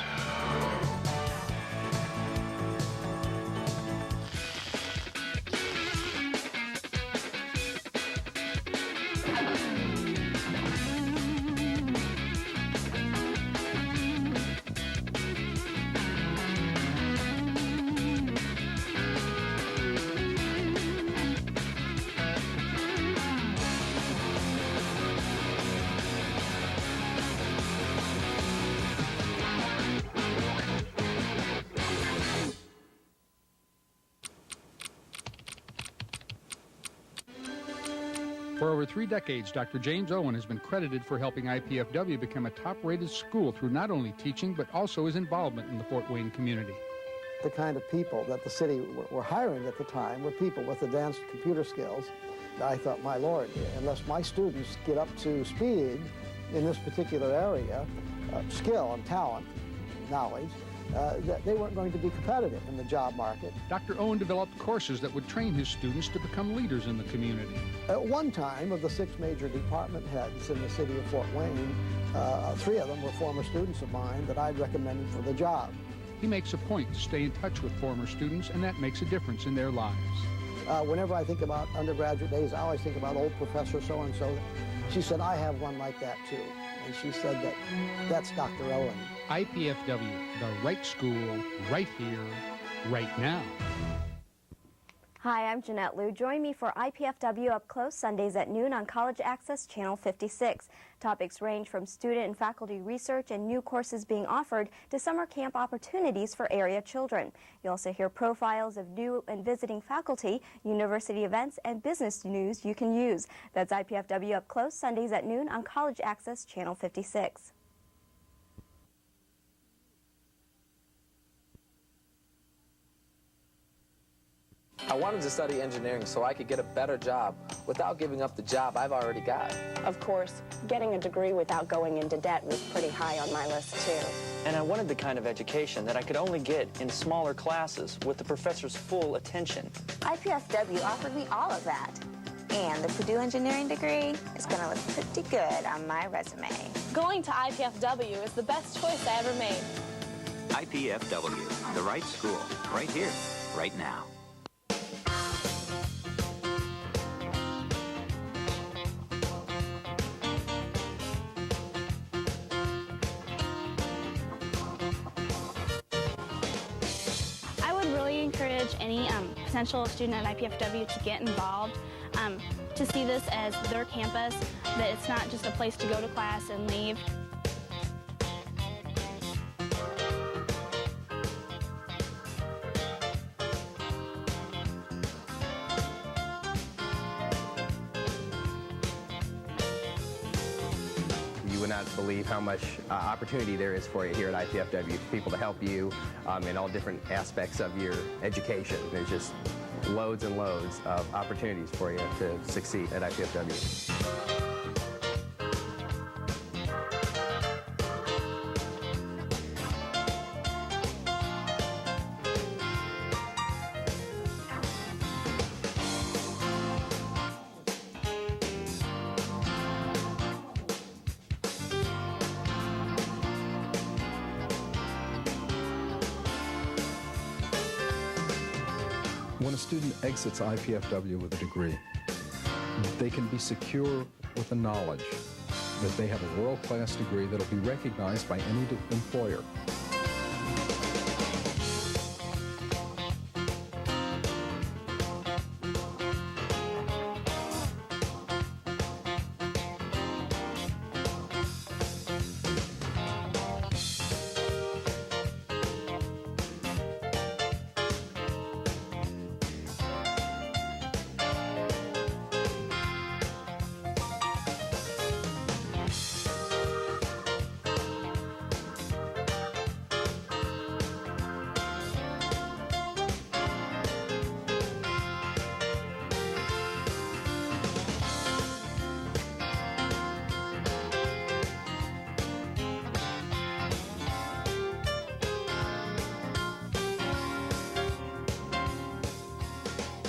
For over 3 decades, Dr. James Owen has been credited for helping IPFW become a top-rated school through not only teaching, but also his involvement in the Fort Wayne community. The kind of people that the city were hiring at the time were people with advanced computer skills. I thought, my Lord, unless my students get up to speed in this particular area, skill and talent, knowledge, that they weren't going to be competitive in the job market. Dr. Owen developed courses that would train his students to become leaders in the community. At one time, of the 6 major department heads in the city of Fort Wayne, 3 of them were former students of mine that I'd recommended for the job. He makes a point to stay in touch with former students, and that makes a difference in their lives. Whenever I think about undergraduate days, I always think about old Professor so-and-so. She said, I have one like that too. and she said that that's Dr. Owen. IPFW, the right school, right here, right now. Hi, I'm Jeanette Liu. Join me for IPFW Up Close Sundays at noon on College Access Channel 56. Topics range from student and faculty research and new courses being offered to summer camp opportunities for area children. You'll also hear profiles of new and visiting faculty, university events, and business news you can use. That's IPFW Up Close Sundays at noon on College Access Channel 56. I wanted to study engineering so I could get a better job without giving up the job I've already got. Of course, getting a degree without going into debt was pretty high on my list, too. And I wanted the kind of education that I could only get in smaller classes with the professor's full attention. IPFW offered me all of that. And the Purdue engineering degree is going to look pretty good on my resume. Going to IPFW is the best choice I ever made. IPFW, the right school, right here, right now. Encourage any potential student at IPFW to get involved, to see this as their campus, that it's not just a place to go to class and leave. You would not believe how much opportunity there is for you here at IPFW, people to help you in all different aspects of your education. There's just loads and loads of opportunities for you to succeed at IPFW. When a student exits IPFW with a degree, they can be secure with the knowledge that they have a world-class degree that will be recognized by any employer.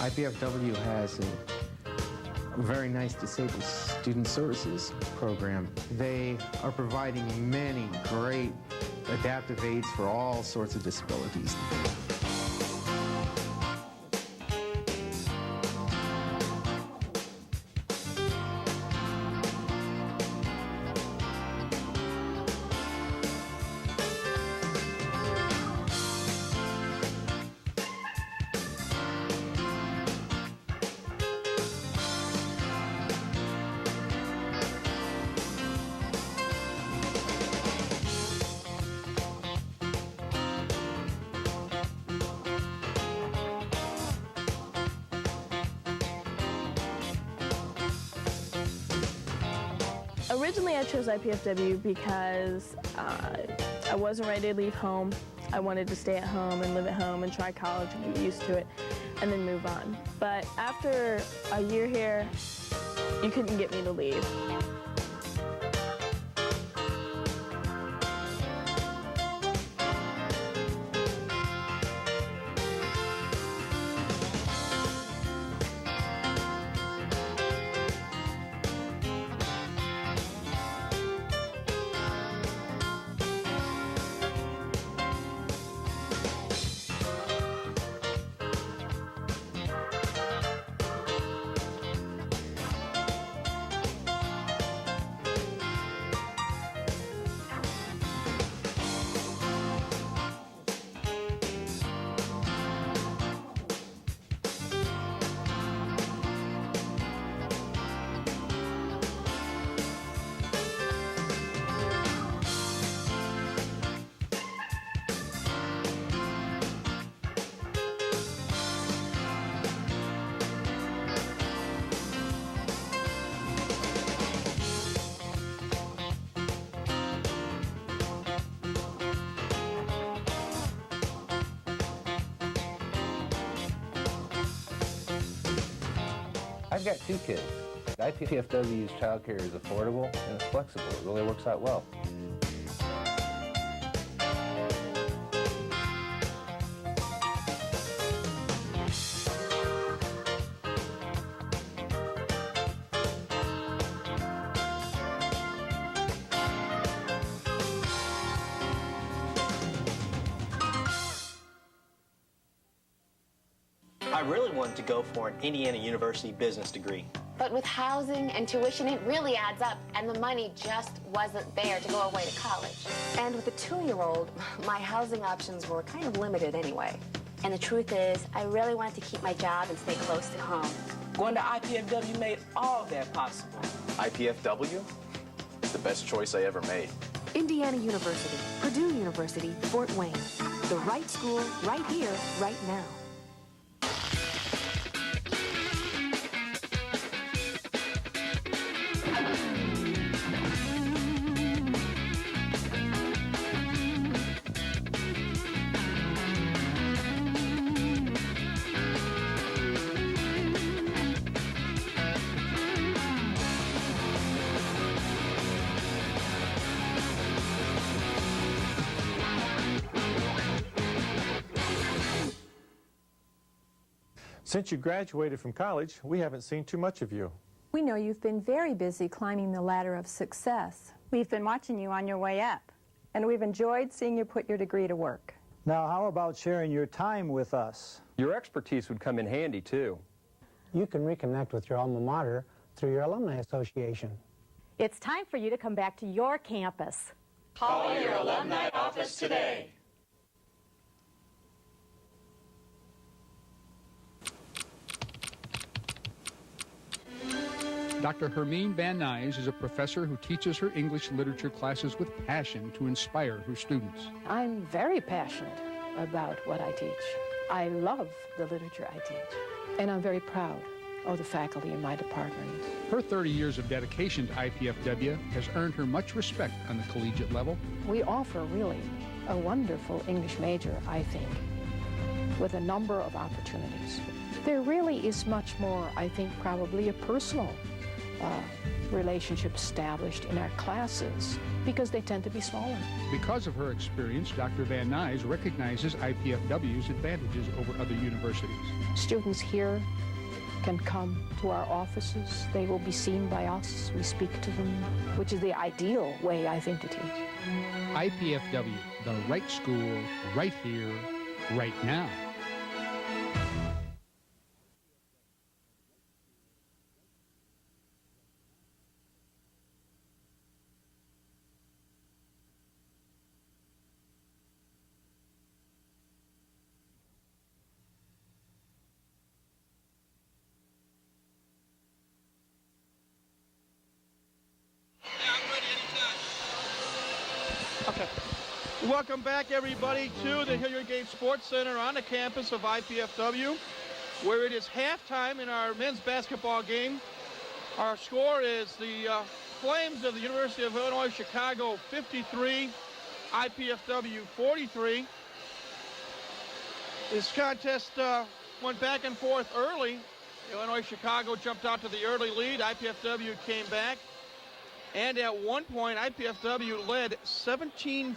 IPFW has a very nice disabled student services program. They are providing many great adaptive aids for all sorts of disabilities. Originally, I chose IPFW because I wasn't ready to leave home. I wanted to stay at home and live at home and try college and get used to it and then move on. But after a year here, you couldn't get me to leave. got 2 kids. IPFW's childcare is affordable and it's flexible. It really works out well. I really wanted to go for an Indiana University business degree. But with housing and tuition, it really adds up, and the money just wasn't there to go away to college. And with a 2-year-old, my housing options were kind of limited anyway. And the truth is, I really wanted to keep my job and stay close to home. Going to IPFW made all that possible. IPFW? The best choice I ever made. Indiana University, Purdue University, Fort Wayne. The right school, right here, right now. Since you graduated from college, we haven't seen too much of you. We know you've been very busy climbing the ladder of success. We've been watching you on your way up, and we've enjoyed seeing you put your degree to work. Now, how about sharing your time with us? Your expertise would come in handy, too. You can reconnect with your alma mater through your alumni association. It's time for you to come back to your campus. Call your alumni office today. Dr. Hermine Van Nuys is a professor who teaches her English literature classes with passion to inspire her students. I'm very passionate about what I teach. I love the literature I teach, and I'm very proud of the faculty in my department. Her 30 years of dedication to IPFW has earned her much respect on the collegiate level. We offer really a wonderful English major, I think, with a number of opportunities. There really is much more, I think, probably a personal relationship established in our classes because they tend to be smaller. Because of her experience, Dr. Van Nuys recognizes IPFW's advantages over other universities. Students here can come to our offices. They will be seen by us. We speak to them, which is the ideal way, I think, to teach. IPFW, the right school, right here, right now. Okay. Welcome back, everybody, to the Hilliard Gate Sports Center on the campus of IPFW, where it is halftime in our men's basketball game. Our score is the Flames of the University of Illinois Chicago 53, IPFW 43. This contest went back and forth early. Illinois Chicago jumped out to the early lead. IPFW came back. And at one point, IPFW led 17-14,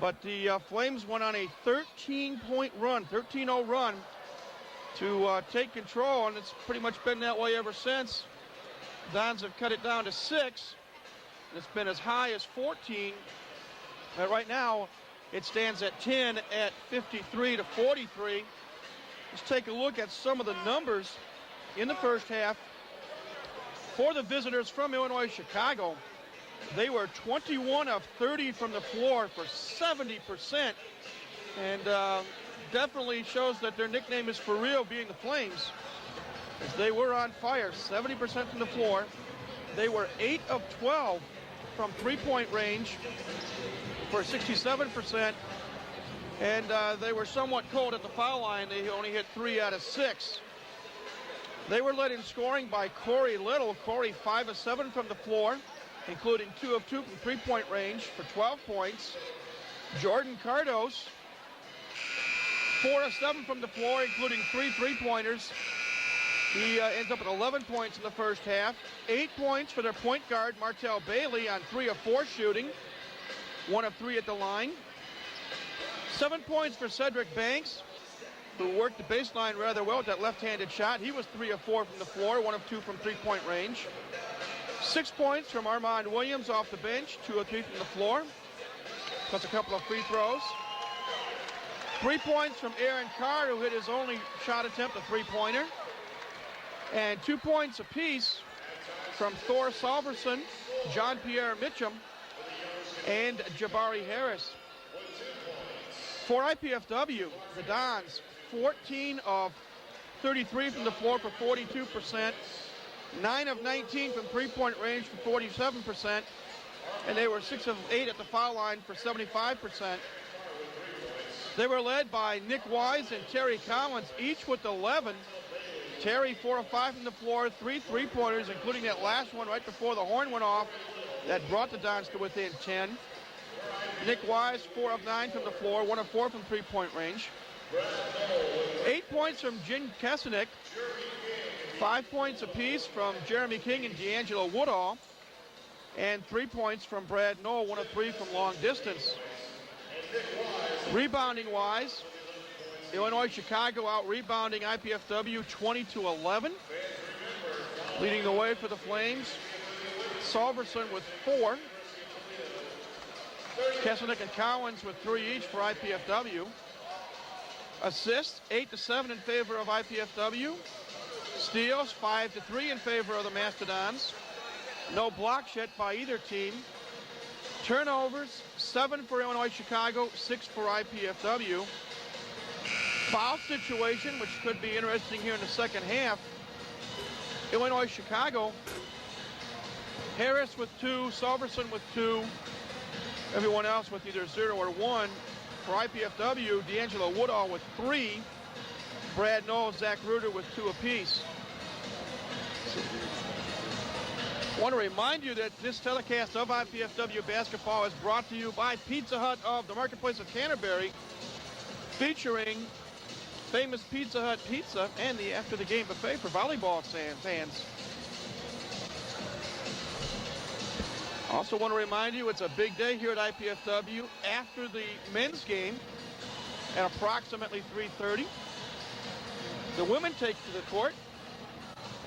but the Flames went on a 13-point run, 13-0 run to take control, and it's pretty much been that way ever since. Dons have cut it down to 6. It's been as high as 14. And right now, it stands at 10 at 53-43. Let's take a look at some of the numbers in the first half. For the visitors from Illinois Chicago, they were 21 of 30 from the floor for 70%. And definitely shows that their nickname is for real, being the Flames, as they were on fire, 70% from the floor. They were 8 of 12 from three-point range for 67%. And they were somewhat cold at the foul line. They only hit 3 out of 6. They were led in scoring by Corey Little. Corey 5 of 7 from the floor, including 2 of 2 from three-point range for 12 points. Jordan Cardos 4 of 7 from the floor, including 3 three-pointers He ends up with 11 points in the first half. 8 points for their point guard, Martell Bailey, on 3 of 4 shooting. 1 of 3 at the line. 7 points for Cedric Banks, who worked the baseline rather well with that left-handed shot. He was 3 of 4 from the floor, 1 of 2 from three-point range. 6 points from Armand Williams off the bench, 2 of 3 from the floor, plus a couple of free throws. 3 points from Aaron Carr, who hit his only shot attempt, a three-pointer. And 2 points apiece from Thor Salverson, John Pierre Mitchum, and Jabari Harris. For IPFW, the Dons, 14 of 33 from the floor for 42%, 9 of 19 from three-point range for 47%, and they were 6 of 8 at the foul line for 75%. They were led by Nick Wise and Terry Collins, each with 11. Terry 4 of 5 from the floor, 3 three-pointers, including that last one right before the horn went off that brought the Dons to within 10. Nick Wise 4 of 9 from the floor, 1 of 4 from three-point range. 8 points from Jim Kesenick, 5 points apiece from Jeremy King and D'Angelo Woodall, and 3 points from Brad Noel, 1 of 3 from long distance. Rebounding-wise, Illinois Chicago out rebounding IPFW 20-11. Leading the way for the Flames, Salverson with 4. Kesenick and Collins with 3 each for IPFW. Assists 8-7 in favor of IPFW. Steals 5-3 in favor of the Mastodons. No blocks yet by either team. Turnovers 7 for Illinois Chicago, 6 for IPFW. Foul situation, which could be interesting here in the second half. Illinois Chicago, Harris with 2, Salverson with 2, everyone else with either 0 or 1. For IPFW, D'Angelo Woodall with 3, Brad Noel, Zach Ruder with 2 apiece. I want to remind you that this telecast of IPFW basketball is brought to you by Pizza Hut of the Marketplace of Canterbury, featuring famous Pizza Hut pizza and the after the game buffet for volleyball fans. Also want to remind you it's a big day here at IPFW after the men's game at approximately 3:30. The women take to the court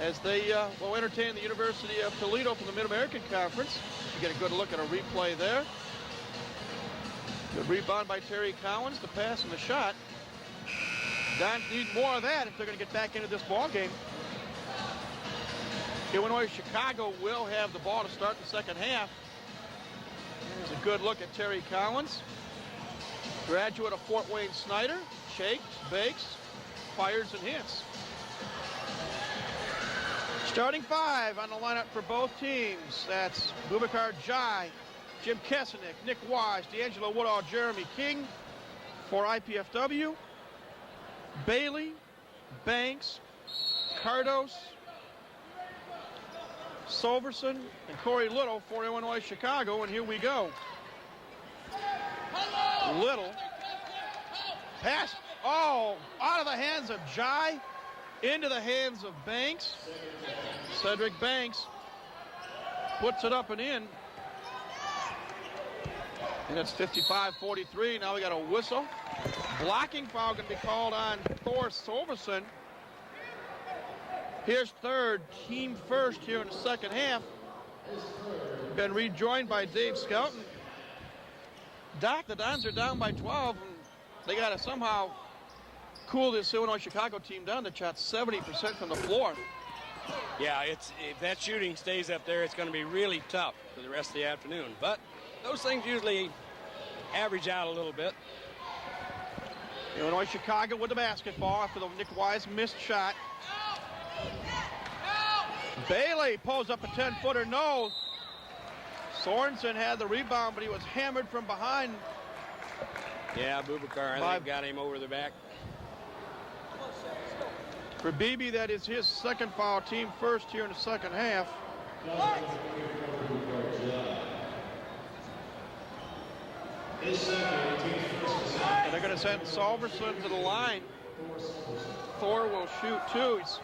as they will entertain the University of Toledo from the Mid-American Conference. You get a good look at a replay there. Good rebound by Terry Collins, the pass and the shot. Dons need more of that if they're going to get back into this ball game. Illinois Chicago will have the ball to start the second half. Here's a good look at Terry Collins. Graduate of Fort Wayne Snyder, shakes, bakes, fires, and hits. Starting 5 on the lineup for both teams. That's Boubacar Jai, Jim Kesenick, Nick Wise, D'Angelo Woodall, Jeremy King. For IPFW, Bailey, Banks, Cardos, Salverson, and Corey Little for Illinois Chicago, and here we go. Little. Pass, out of the hands of Jai, into the hands of Banks. Cedric Banks puts it up and in. And it's 55-43. Now we got a whistle. Blocking foul going to be called on Thor Salverson. Here's third, team first here in the second half. Been rejoined by Dave Skelton. Doc, the Dons are down by 12, and they got to somehow cool this Illinois Chicago team down. They shot 70% from the floor. Yeah, if that shooting stays up there, it's going to be really tough for the rest of the afternoon. But those things usually average out a little bit. Illinois Chicago with the basketball after the Nick Wise missed shot. Bailey pulls up a 10-footer, no. Sorensen had the rebound, but he was hammered from behind. Yeah, Boubacar, I think got him over the back. For Beebe, that is his second foul, team first here in the second half. And they're going to send Salverson to the line. Thor will shoot 2. He's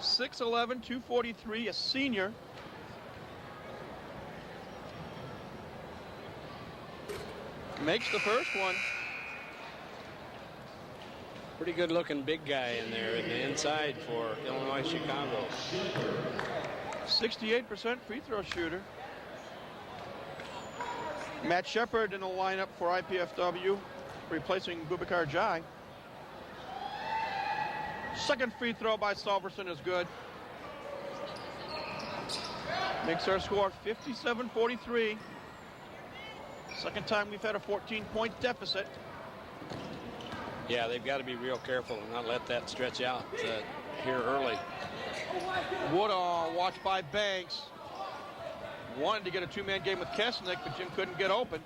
6'11", 243, a senior. Makes the first one. Pretty good looking big guy in there in the inside for Illinois Chicago. 68% free throw shooter. Matt Shepard in the lineup for IPFW, replacing Boubacar Jai. Second free throw by Salverson is good. Makes our score 57-43. Second time we've had a 14-point deficit. Yeah, they've got to be real careful and not let that stretch out here early. Woodall watched by Banks. Wanted to get a two-man game with Kesnick, but Jim couldn't get open.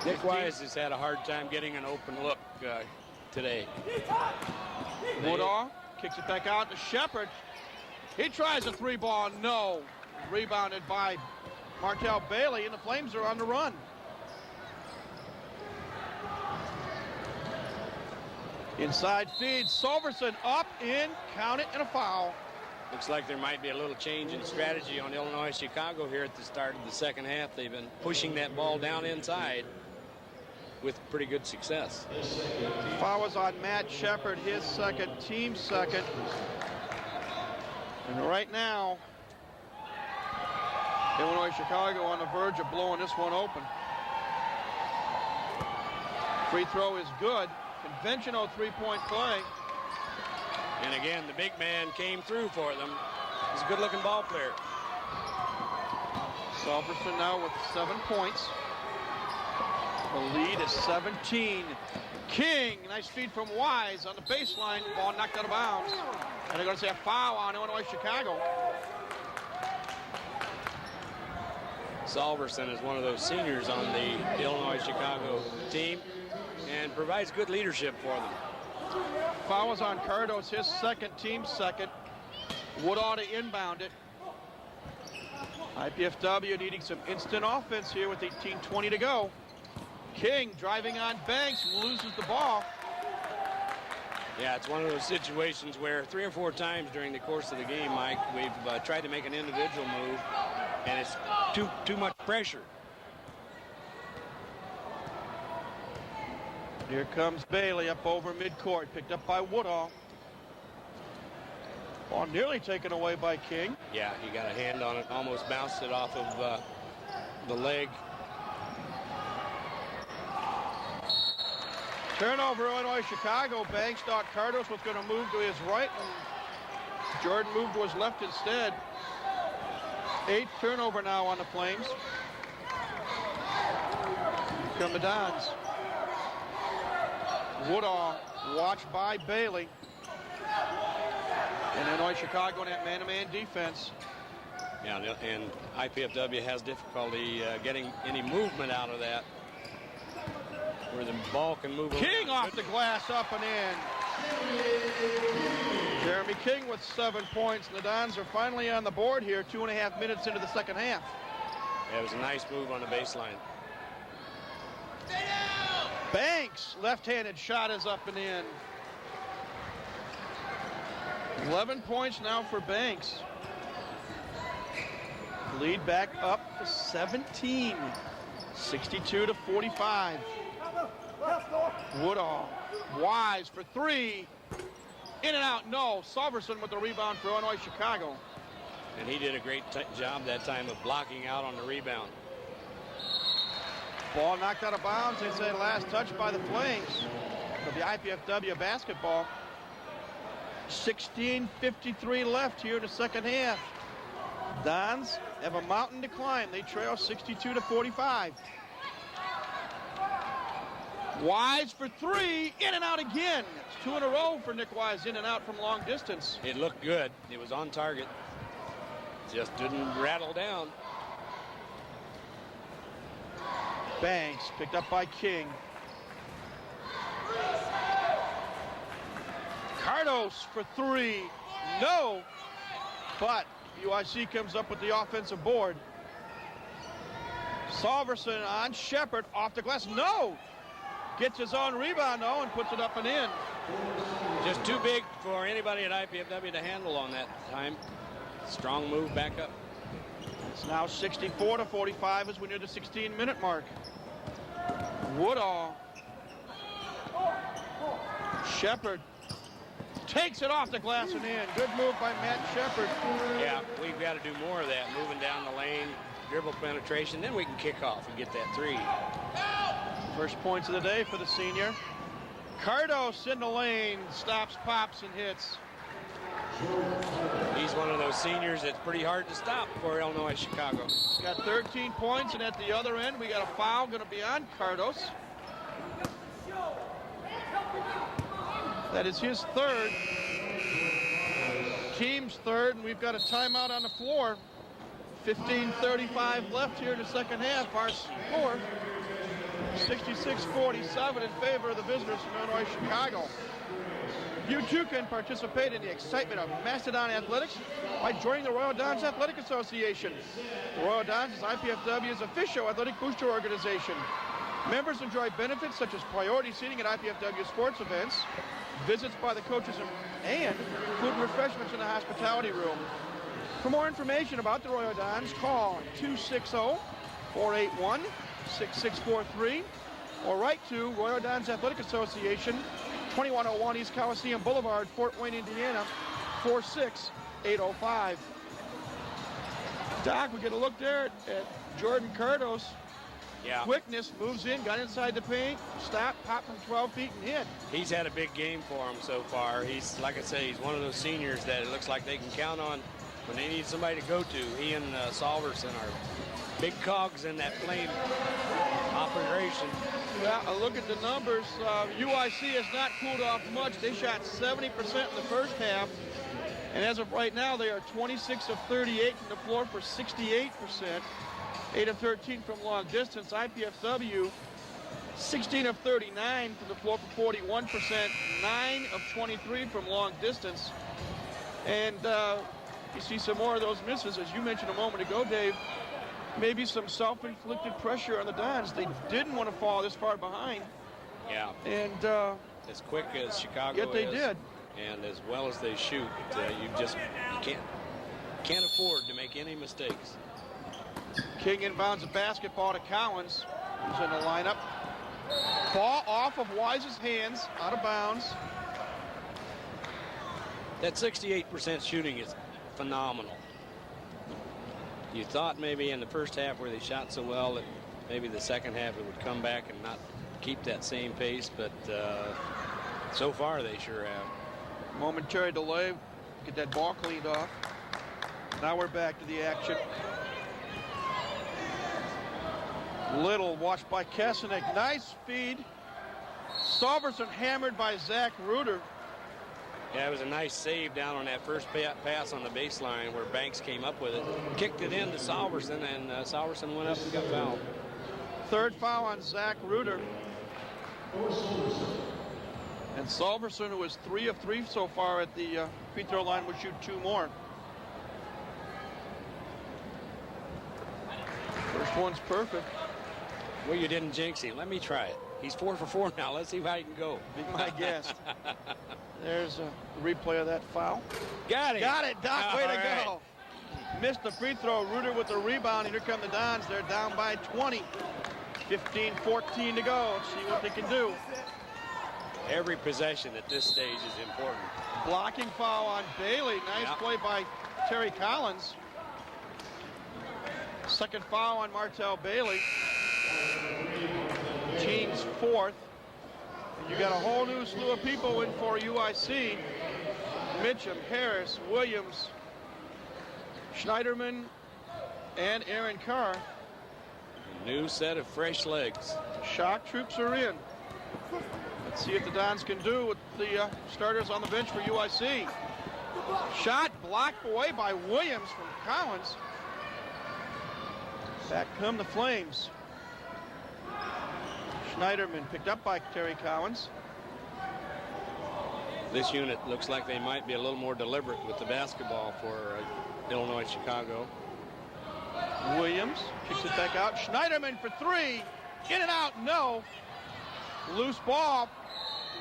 Nick Wise has had a hard time getting an open look today. Woodall kicks it back out to Shepard. He tries a three ball, no. Rebounded by Martell Bailey, and the Flames are on the run. Inside feed, Salverson up, in, count it, and a foul. Looks like there might be a little change in strategy on Illinois Chicago here at the start of the second half. They've been pushing that ball down inside with pretty good success. Foul was on Matt Shepard, his second, team second. And right now, Illinois Chicago on the verge of blowing this one open. Free throw is good. Conventional three-point play. And again, the big man came through for them. He's a good-looking ball player. Salverson now with 7 points. The lead is 17. King, nice feed from Wise on the baseline. Ball knocked out of bounds. And they're going to say a foul on Illinois Chicago. Salverson is one of those seniors on the Illinois Chicago team and provides good leadership for them. Foul was on Cardos, his second, team second. Woodall to inbound it. IPFW needing some instant offense here with 18:20 to go. King driving on Banks, loses the ball. Yeah, it's one of those situations where 3 or 4 times during the course of the game, Mike, we've tried to make an individual move, and it's too much pressure. Here comes Bailey up over midcourt, picked up by Woodall. Ball nearly taken away by King. Yeah, he got a hand on it, almost bounced it off of the leg. Turnover, Illinois Chicago. Banks thought Cardos was going to move to his right, and Jordan moved to his left instead. 8th turnover now on the Flames. Here come the Dons. Woodall watched by Bailey. And Illinois Chicago in that man-to-man defense. Yeah, and IPFW has difficulty getting any movement out of that, where the ball can move King around. Off the glass, up and in. Jeremy King with 7 points. And the Dons are finally on the board here, 2.5 minutes into the second half. Yeah, it was a nice move on the baseline. Banks, left-handed shot is up and in. 11 points now for Banks. Lead back up to 17. 62-45. Woodall, Wise for 3. In and out, no. Salverson with the rebound for Illinois Chicago. And he did a great job that time of blocking out on the rebound. Ball knocked out of bounds. They say last touch by the Flames of the IPFW basketball. 16:53 left here in the second half. Dons have a mountain to climb. They trail 62-45. Wise for 3, in and out again. It's 2 in a row for Nick Wise, in and out from long distance. It looked good. It was on target. Just didn't rattle down. Banks picked up by King. Cardos for 3, no, but UIC comes up with the offensive board. Salverson on Shepard, off the glass, no! Gets his own rebound though and puts it up and in. Just too big for anybody at IPFW to handle on that time. Strong move back up. It's now 64-45 as we near the 16-minute mark. Woodall. Shepard takes it off the glass and in. Good move by Matt Shepard. Yeah, we've got to do more of that, moving down the lane, dribble penetration, then we can kick off and get that three. First points of the day for the senior. Cardos in the lane, stops, pops, and hits. He's one of those seniors that's pretty hard to stop for Illinois Chicago. Got 13 points, and at the other end, we got a foul going to be on Cardos. That is his third. Team's third, and we've got a timeout on the floor. 15:35 left here in the second half. Our score, 66-47 in favor of the visitors from Illinois Chicago. You too can participate in the excitement of Mastodon Athletics by joining the Royal Dons Athletic Association. The Royal Dons is IPFW's official athletic booster organization. Members enjoy benefits such as priority seating at IPFW sports events, visits by the coaches, and food and refreshments in the hospitality room. For more information about the Royal Dons, call 260-481-6643 or write to Royal Dons Athletic Association, 2101 East Coliseum Boulevard, Fort Wayne, Indiana, 46805. Doc, we get a look there at Jordan Cardos. Yeah. Quickness, moves in, got inside the paint, stop, pop from 12 feet and hit. He's had a big game for him so far. He's, like I say, he's one of those seniors that it looks like they can count on when they need somebody to go to. He and Salverson are big cogs in that flame operation. Yeah, a look at the numbers. UIC has not cooled off much. They shot 70% in the first half. And as of right now, they are 26 of 38 from the floor for 68%. 8 of 13 from long distance. IPFW, 16 of 39 from the floor for 41%. 9 of 23 from long distance. And you see some more of those misses, as you mentioned a moment ago, Dave. Maybe some self-inflicted pressure on the Dons. They didn't want to fall this far behind. Yeah. And as quick as Chicago yet they is, did. And as well as they shoot, you can't afford to make any mistakes. King inbounds a basketball to Collins, who's in the lineup. Ball off of Wise's hands, out of bounds. That 68% shooting is phenomenal. You thought maybe in the first half where they shot so well that maybe the second half it would come back and not keep that same pace, but so far they sure have. Momentary delay, get that ball cleaned off. Now we're back to the action. Little watched by Kasanek. Nice feed. Salverson hammered by Zach Reuter. Yeah, it was a nice save down on that first pass on the baseline where Banks came up with it. Kicked it in to Salverson, and Salverson went up and got fouled. Third foul on Zach Reuter. And Salverson, who is 3 of 3 so far at the free throw line, will shoot 2 more. First one's perfect. Well, you didn't jinx him. Let me try it. He's 4 for 4 now. Let's see how he can go. Be my guest. There's a replay of that foul. Got it. Got it, Doc. Way to go. Missed the free throw. Reuter with the rebound. And here come the Dons. They're down by 20. 15-14 to go. Let's see what they can do. Every possession at this stage is important. Blocking foul on Bailey. Nice play by Terry Collins. Second foul on Martell Bailey. Team's 4th. And you got a whole new slew of people in for UIC. Mitchum, Harris, Williams, Schneiderman, and Aaron Carr. A new set of fresh legs. Shock troops are in. Let's see what the Dons can do with the starters on the bench for UIC. Shot blocked away by Williams from Collins. Back come the Flames. Schneiderman picked up by Terry Collins. This unit looks like they might be a little more deliberate with the basketball for Illinois Chicago. Williams kicks it back out. Schneiderman for 3. In and out, no. Loose ball.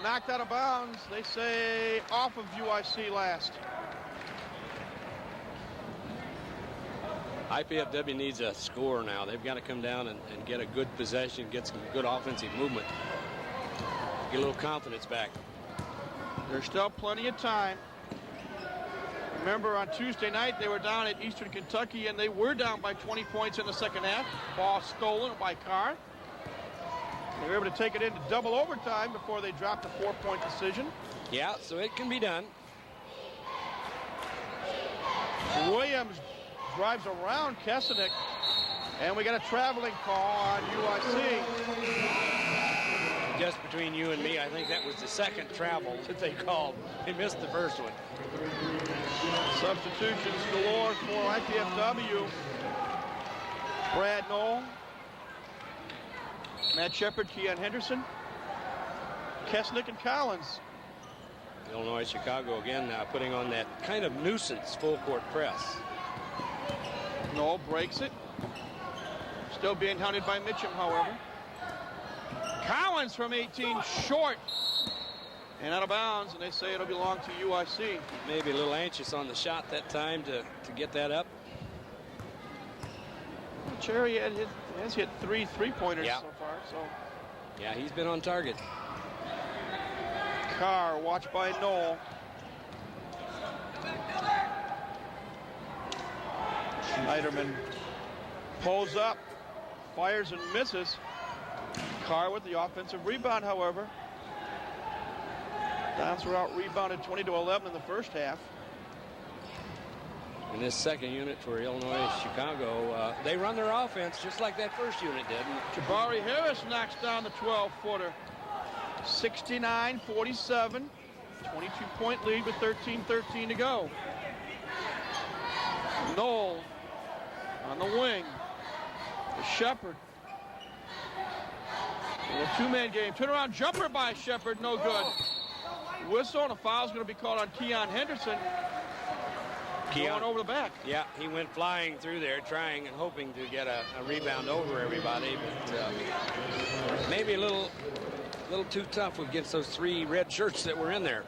knocked out of bounds. They say off of UIC last. IPFW needs a score now. They've got to come down and get a good possession, get some good offensive movement. Get a little confidence back. There's still plenty of time. Remember, on Tuesday night, they were down at Eastern Kentucky, and they were down by 20 points in the second half. Ball stolen by Carr. They were able to take it into double overtime before they dropped a 4-point decision. Yeah, so it can be done. Williams drives around Kesenick, and we got a traveling call on UIC. Just between you and me, I think that was the second travel that they called. They missed the first one. Substitutions galore for IPFW. Brad Knoll, Matt Shepard, Keon Henderson, Kesnick, and Collins. Illinois Chicago again putting on that kind of nuisance full court press. Knoll breaks it. Still being hunted by Mitchum, however. Collins from 18, short and out of bounds, and they say it'll belong to UIC. Maybe a little anxious on the shot that time to get that up. Cherry has hit 3 3-pointers so far. So yeah, he's been on target. Carr watched by Knoll. Schneiderman pulls up, fires and misses. Carr with the offensive rebound, however. Downs were out rebounded 20-11 in the first half. In this second unit for Illinois Chicago, they run their offense just like that first unit did. Jabari Harris knocks down the 12-footer. 69-47. 22-point lead with 13-13 to go. Knoll on the wing. To Shepard. A two-man game. Turnaround jumper by Shepard, no good. Whistle, and a foul's going to be called on Keon Henderson. Going over the back. Yeah, he went flying through there, trying and hoping to get a rebound over everybody, but maybe a little too tough against those 3 red shirts that were in there.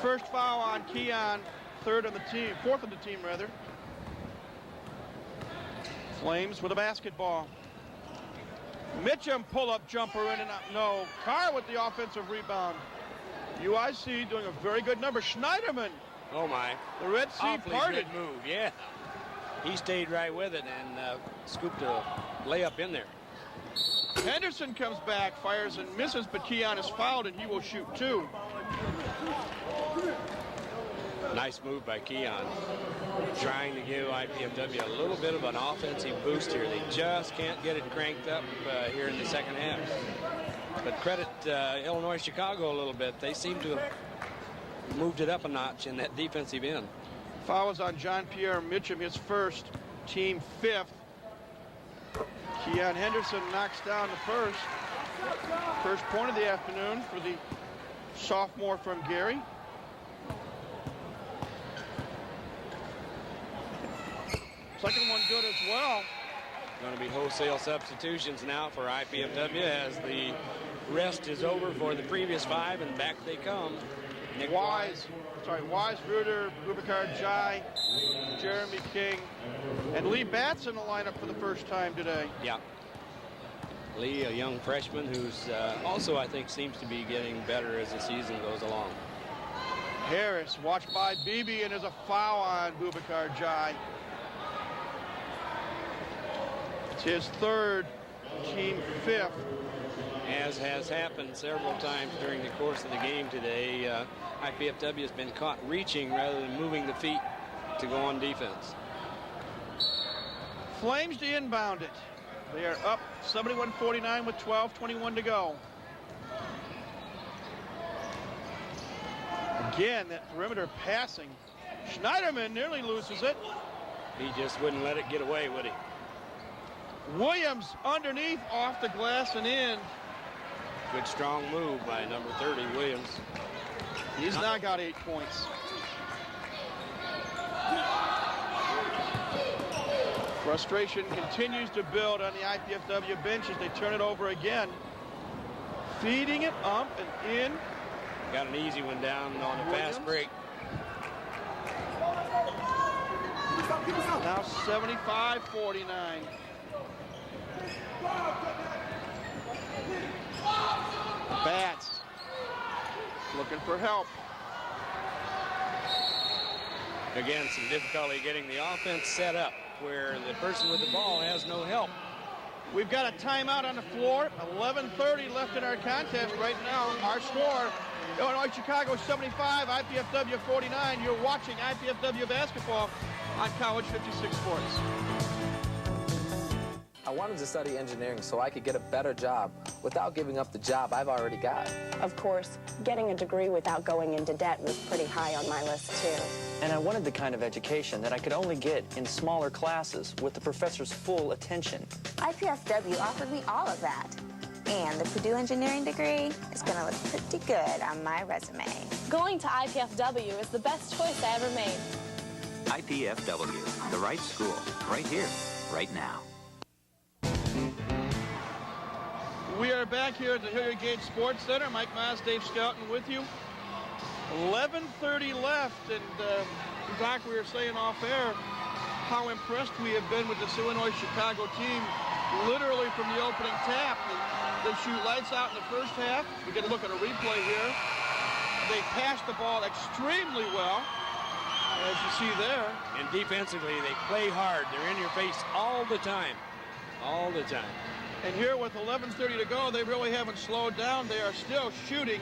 First foul on Keon, fourth of the team rather. Flames with a basketball. Mitchum pull-up jumper in and out. No. Carr with the offensive rebound. UIC doing a very good number. Schneiderman. Oh my. The Red Sea Awfully parted. Good move, yeah. He stayed right with it and scooped a layup in there. Henderson comes back, fires and misses, but Keon is fouled and he will shoot 2. Nice move by Keon. Trying to give IPFW a little bit of an offensive boost here. They just can't get it cranked up here in the second half. But credit Illinois Chicago a little bit. They seem to have moved it up a notch in that defensive end. Foul is on John Pierre Mitchum, his first, team 5th. Keon Henderson knocks down the first point of the afternoon for the sophomore from Gary. Second one good as well. Going to be wholesale substitutions now for IPFW as the rest is over for the previous 5, and back they come. Wise, Ruder, Bubakar Jai, Jeremy King, and Lee Batts in the lineup for the first time today. Yeah. Lee, a young freshman who's also, I think, seems to be getting better as the season goes along. Harris watched by Beebe, and there's a foul on Bubakar Jai. It's his 3rd, team 5th. As has happened several times during the course of the game today, IPFW has been caught reaching rather than moving the feet to go on defense. Flames to inbound it. They are up 71-49 with 12:21 to go. Again, that perimeter passing. Schneiderman nearly loses it. He just wouldn't let it get away, would he? Williams underneath, off the glass and in. Good strong move by number 30, Williams. He's now got 8 points. Frustration continues to build on the IPFW bench as they turn it over again. Feeding it up and in. Got an easy one down on a fast break. Now 75-49. Bats looking for help. Again, some difficulty getting the offense set up where the person with the ball has no help. We've got a timeout on the floor. 11:30 left in our contest right now. Our score, Illinois Chicago 75, IPFW 49. You're watching IPFW basketball on College 56 Sports. I wanted to study engineering so I could get a better job without giving up the job I've already got. Of course, getting a degree without going into debt was pretty high on my list, too. And I wanted the kind of education that I could only get in smaller classes with the professor's full attention. IPFW offered me all of that. And the Purdue engineering degree is going to look pretty good on my resume. Going to IPFW is the best choice I ever made. IPFW, the right school, right here, right now. We are back here at the Hilliard Gate Sports Center. Mike Maas, Dave Skelton with you. 11:30 left, and Doc, we were saying off air how impressed we have been with this Illinois Chicago team, literally from the opening tap. They shoot lights out in the first half. We get a look at a replay here. They pass the ball extremely well, as you see there. And defensively, they play hard. They're in your face all the time. All the time. And here with 11:30 to go, they really haven't slowed down. They are still shooting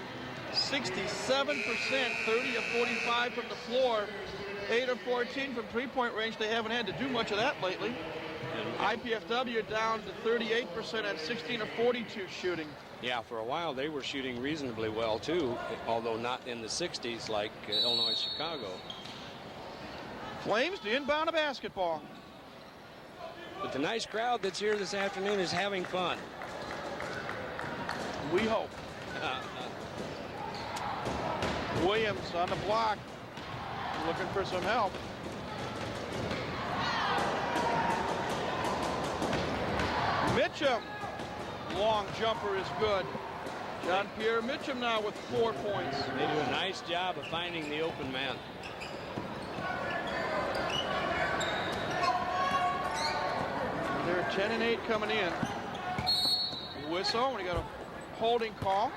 67%, 30 of 45 from the floor, 8 of 14 from three-point range. They haven't had to do much of that lately. IPFW down to 38% at 16 of 42 shooting. Yeah, for a while they were shooting reasonably well too, although not in the 60s like Illinois Chicago. Flames to inbound a basketball. But the nice crowd that's here this afternoon is having fun. We hope. Williams on the block, looking for some help. Mitchum, long jumper is good. John Pierre Mitchum now with 4 points. They do a nice job of finding the open man. They're 10 and 8 coming in. Whistle, we got a holding call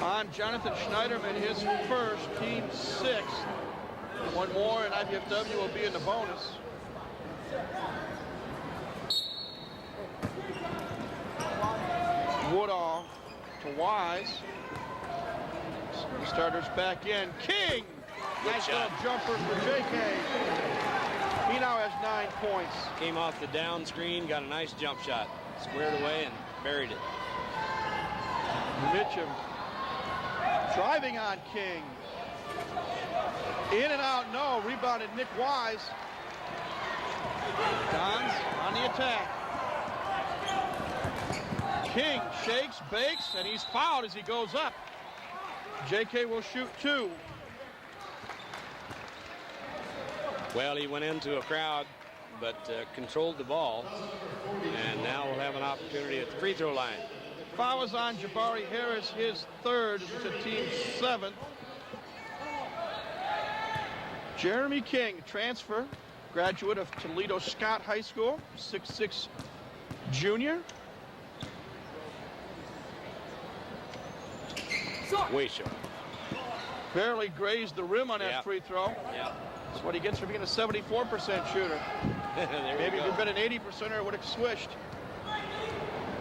on Jonathan Schneiderman, his first, team 6. One more and IPFW will be in the bonus. Woodall to Wise. Starters back in. King! Nice little jumper for J.K. He now has 9 points. Came off the down screen, got a nice jump shot. Squared away and buried it. Mitchum driving on King. In and out, no. Rebounded Nick Wise. Dons on the attack. King shakes, bakes, and he's fouled as he goes up. J.K. will shoot 2. Well, he went into a crowd, but controlled the ball. And now we'll have an opportunity at the free throw line. Foul is on Jabari Harris, his 3rd to team 7th. Jeremy King, transfer, graduate of Toledo Scott High School, 6'6" junior. Way short. Barely grazed the rim on that free throw. Yeah. That's what he gets for being a 74% shooter. Maybe if he'd been an 80%er, it would have swished.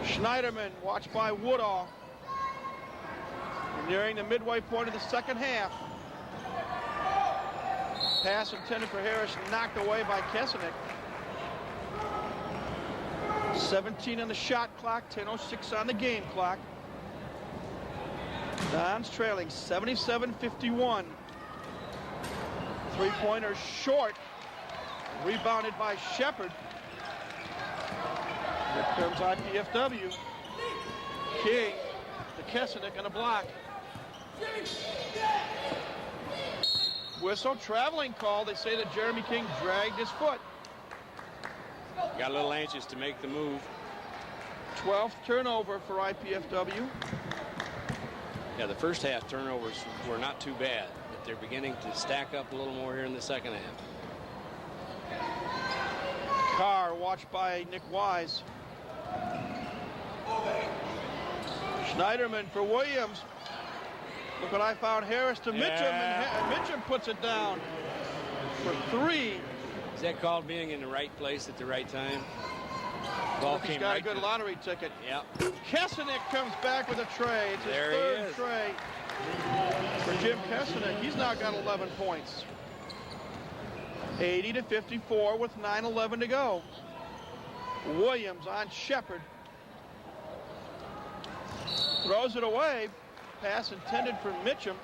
Schneiderman, watched by Woodall. We're nearing the midway point of the second half. Pass intended for Harris, knocked away by Kesenik. 17 on the shot clock, 10:06 on the game clock. Dons trailing 77-51. Three-pointer short. Rebounded by Shepard. Here comes IPFW. King to Kesenik on a block. Whistle, traveling call. They say that Jeremy King dragged his foot. Got a little anxious to make the move. 12th turnover for IPFW. Yeah, the first half turnovers were not too bad, but they're beginning to stack up a little more here in the second half. Carr watched by Nick Wise. Schneiderman for Williams. Look what I found. Harris to Mitchum, and Mitchum puts it down for 3. Is that called being in the right place at the right time? Ball He's got a good lottery ticket. Yep. Kesenick comes back with a tray. It's his third tray for Jim Kesenick. He's now got 11 points. 80-54 with 9:11 to go. Williams on Shepard. Throws it away. Pass intended for Mitchum.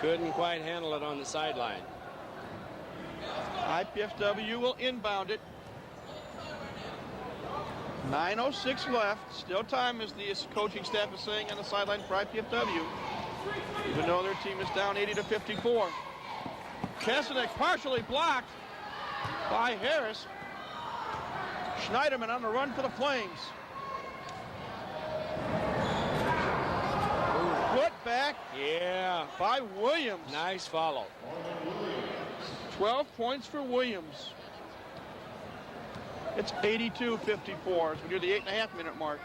Couldn't quite handle it on the sideline. IPFW will inbound it. 9:06 left. Still time, as the coaching staff is saying on the sideline for IPFW. Even though their team is down 80-54. Kesenick partially blocked by Harris. Schneiderman on the run for the Flames. Put back by Williams. Nice follow. 12 points for Williams. It's 82-54 as we do the 8.5-minute mark.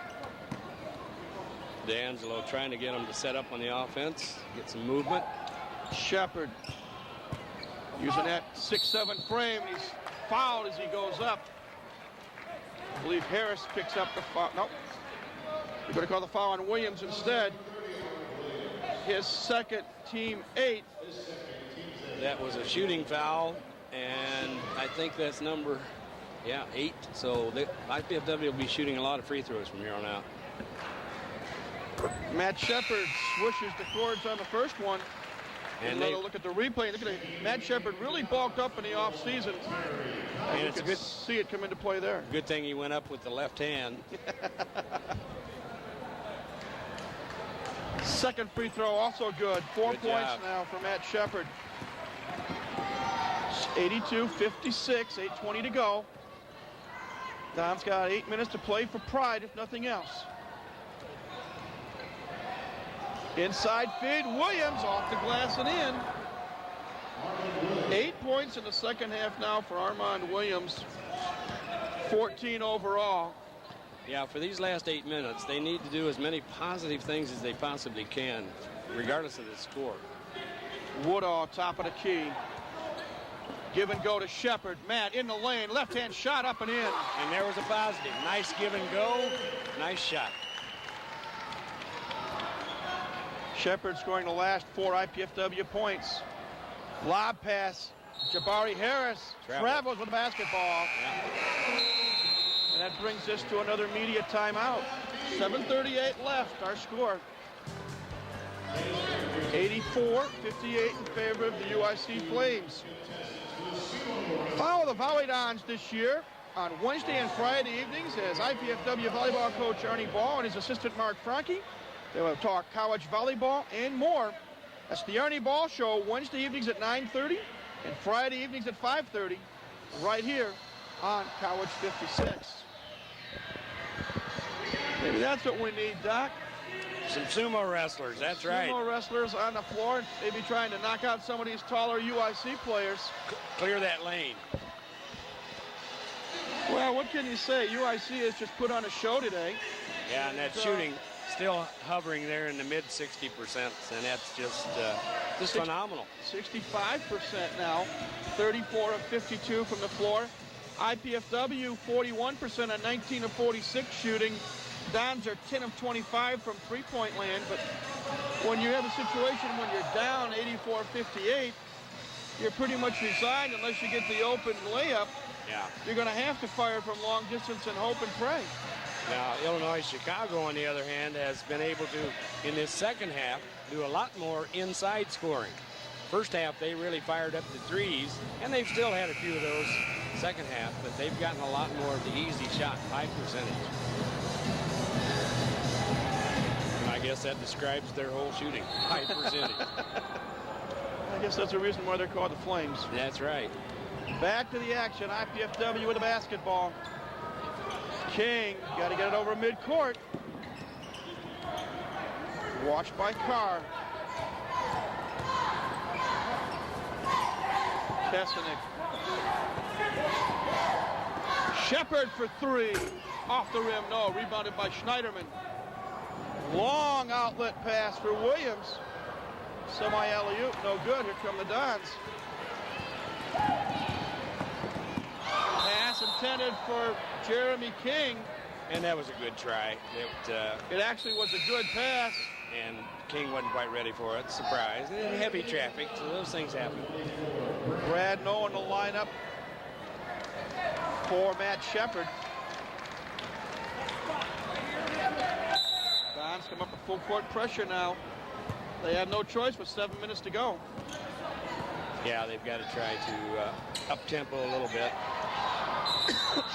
D'Angelo trying to get him to set up on the offense, get some movement. Shepard using that 6'7" frame, and he's fouled as he goes up. I believe Harris picks up the foul. Nope. They're going to call the foul on Williams instead. His second, team 8. That was a shooting foul, and I think that's number 8. So IPFW will be shooting a lot of free throws from here on out. Matt Shepard swishes the cords on the first one. And look at the replay. Look at it. Matt Shepard really bulked up in the offseason. And it's good to see it come into play there. Good thing he went up with the left hand. Second free throw also good. 4 points now for Matt Shepard. 82-56, 8:20 to go. Don's got 8 minutes to play for pride, if nothing else. Inside feed, Williams off the glass and in. 8 points in the second half now for Armand Williams. 14 overall. Yeah, for these last 8 minutes, they need to do as many positive things as they possibly can, regardless of the score. Woodall, top of the key. Give and go to Shepard. Matt in the lane, left-hand shot up and in. And there was a positive. Nice give and go, nice shot. Shepard scoring the last 4 IPFW points. Lob pass. Jabari Harris travels with the basketball. And that brings us to another media timeout. 7:38 left, our score. 84-58 in favor of the UIC Flames. Follow the Volleydons this year on Wednesday and Friday evenings as IPFW volleyball coach Arnie Ball and his assistant Mark Franke. They will talk college volleyball and more. That's the Arnie Ball Show, Wednesday evenings at 9:30 and Friday evenings at 5:30, right here on College 56. Maybe that's what we need, Doc. Some sumo wrestlers, that's right. Sumo wrestlers on the floor, maybe trying to knock out some of these taller UIC players. Clear that lane. Well, what can you say? UIC has just put on a show today. Yeah, and that shooting still hovering there in the mid 60%, and that's just phenomenal. 65% now, 34 of 52 from the floor. IPFW 41% on 19 of 46 shooting. Dons are 10 of 25 from three-point land, but when you have a situation when you're down 84-58, you're pretty much resigned unless you get the open layup. Yeah. You're going to have to fire from long distance and hope and pray. Now, Illinois Chicago, on the other hand, has been able to, in this second half, do a lot more inside scoring. First half, they really fired up the threes, and they've still had a few of those second half, but they've gotten a lot more of the easy shot, high percentage. And I guess that describes their whole shooting, high percentage. I guess that's the reason why they're called the Flames. That's right. Back to the action, IPFW with the basketball. King, got to get it over midcourt. Watched by Carr. Kesenick. Shepard for three. Off the rim, no. Rebounded by Schneiderman. Long outlet pass for Williams. Semi-alley-oop, no good. Here come the Dons. Pass intended for Jeremy King. And that was a good try. It actually was a good pass. And King wasn't quite ready for it. Surprise. Heavy traffic, so those things happen. Brad Noe in the lineup for Matt Shepard. Dons come up with full court pressure now. They have no choice with 7 minutes to go. Yeah, they've got to try to up-tempo a little bit.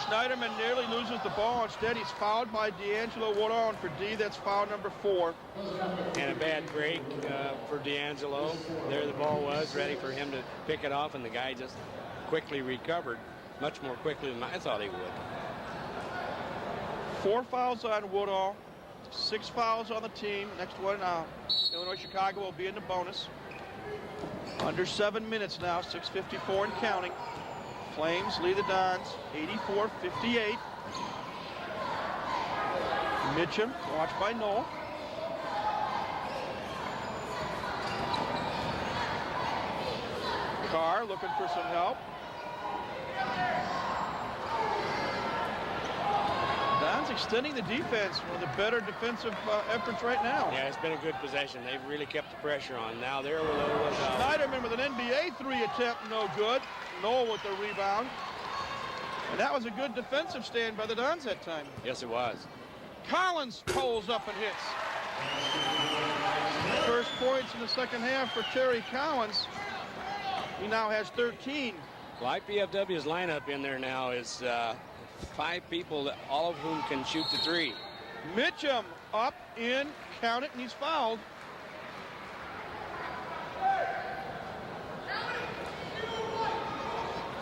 Schneiderman nearly loses the ball. Instead, he's fouled by D'Angelo Woodall, and for D, that's foul number 4. And a bad break for D'Angelo. There the ball was, ready for him to pick it off, and the guy just quickly recovered, much more quickly than I thought he would. 4 fouls on Woodall, 6 fouls on the team. Next one, Illinois Chicago will be in the bonus. Under 7 minutes now, 6:54 and counting. Flames lead the Dons, 84-58. Mitchum, watched by Noel. Carr looking for some help. Dons extending the defense, one of the better defensive efforts right now. Yeah, it's been a good possession. They've really kept the pressure on. Now there was Schneiderman with an NBA 3 attempt, no good. Noel with the rebound. And that was a good defensive stand by the Dons that time. Yes, it was. Collins pulls up and hits. First points in the second half for Terry Collins. He now has 13. Well, IPFW's lineup in there now is 5 people, all of whom can shoot the 3. Mitchum up, in, count it, and he's fouled.